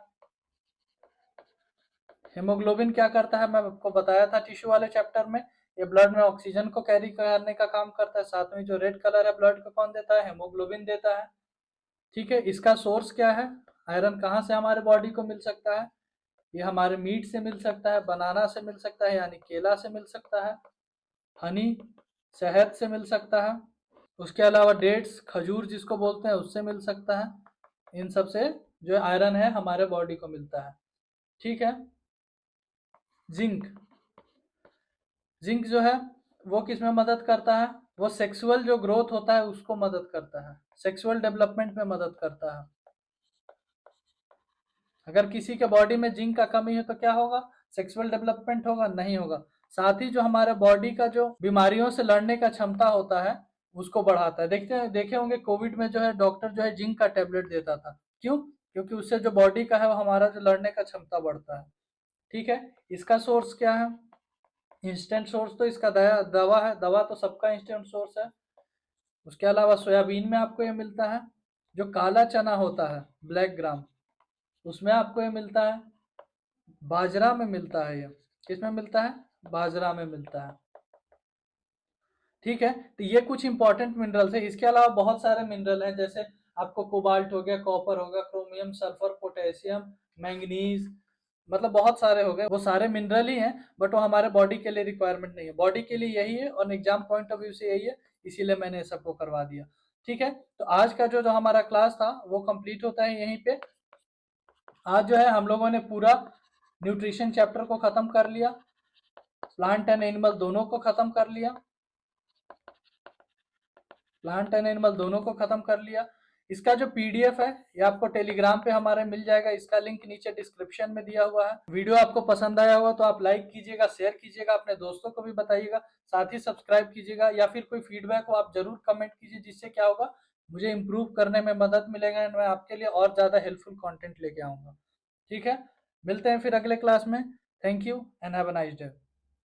हेमोग्लोबिन क्या करता है, मैं आपको बताया था टिश्यू वाले चैप्टर में, ये ब्लड में ऑक्सीजन को कैरी करने का काम करता है। साथ में जो रेड कलर है ब्लड को कौन देता है, हेमोग्लोबिन देता है। ठीक है, इसका सोर्स क्या है, आयरन कहाँ से हमारे बॉडी को मिल सकता है, ये हमारे मीट से मिल सकता है, बनाना से मिल सकता है यानी केला से मिल सकता है, हनी शहद से मिल सकता है, उसके अलावा डेट्स खजूर जिसको बोलते हैं उससे मिल सकता है। इन सब से जो आयरन है हमारे बॉडी को मिलता है। ठीक है, जिंक, जिंक जो है वो किस में मदद करता है, वो सेक्सुअल जो ग्रोथ होता है उसको मदद करता है, सेक्सुअल डेवलपमेंट में मदद करता है। अगर किसी के बॉडी में जिंक का कमी है तो क्या होगा, सेक्सुअल डेवलपमेंट होगा, नहीं होगा। साथ ही जो हमारे बॉडी का जो बीमारियों से लड़ने का क्षमता होता है उसको बढ़ाता है। देखते हैं, देखे होंगे कोविड में जो है डॉक्टर जो है जिंक का टेबलेट देता था, क्यों, क्योंकि उससे जो बॉडी का है वो हमारा जो लड़ने का क्षमता बढ़ता है। ठीक है, इसका सोर्स क्या है, इंस्टेंट सोर्स तो इसका दवा है, दवा तो सबका इंस्टेंट सोर्स है। उसके अलावा सोयाबीन में आपको ये मिलता है, जो काला चना होता है ब्लैक ग्राम उसमें आपको ये मिलता है, बाजरा में मिलता है, ये किस में मिलता है, बाजरा में मिलता है। ठीक है, तो ये कुछ इंपॉर्टेंट मिनरल्स है। इसके अलावा बहुत सारे मिनरल हैं, जैसे आपको कोबाल्ट हो गया, कॉपर हो गया, क्रोमियम, सल्फर, पोटेशियम, मैंगनीज, मतलब बहुत सारे हो गए, वो सारे मिनरल ही हैं, बट वो हमारे बॉडी के लिए रिक्वायरमेंट नहीं है, बॉडी के लिए यही है और एग्जाम पॉइंट ऑफ व्यू से यही है, इसीलिए मैंने सबको करवा दिया। ठीक है, तो आज का जो हमारा क्लास था वो कंप्लीट होता है यहीं पे। आज जो है हम लोगों ने पूरा न्यूट्रिशन चैप्टर को खत्म कर लिया, प्लांट एंड एनिमल दोनों को खत्म कर लिया, प्लांट एंड एनिमल दोनों को खत्म कर लिया। इसका जो पीडीएफ है ये आपको टेलीग्राम पे हमारे मिल जाएगा, इसका लिंक नीचे डिस्क्रिप्शन में दिया हुआ है। वीडियो आपको पसंद आया होगा तो आप लाइक कीजिएगा, शेयर कीजिएगा, अपने दोस्तों को भी बताइएगा, साथ ही सब्सक्राइब कीजिएगा, या फिर कोई फीडबैक हो आप जरूर कमेंट कीजिए, जिससे क्या होगा मुझे इम्प्रूव करने में मदद मिलेगा, मैं आपके लिए और ज्यादा हेल्पफुल कंटेंट लेके आऊंगा। ठीक है, मिलते हैं फिर अगले क्लास में। Thank you and have a nice day.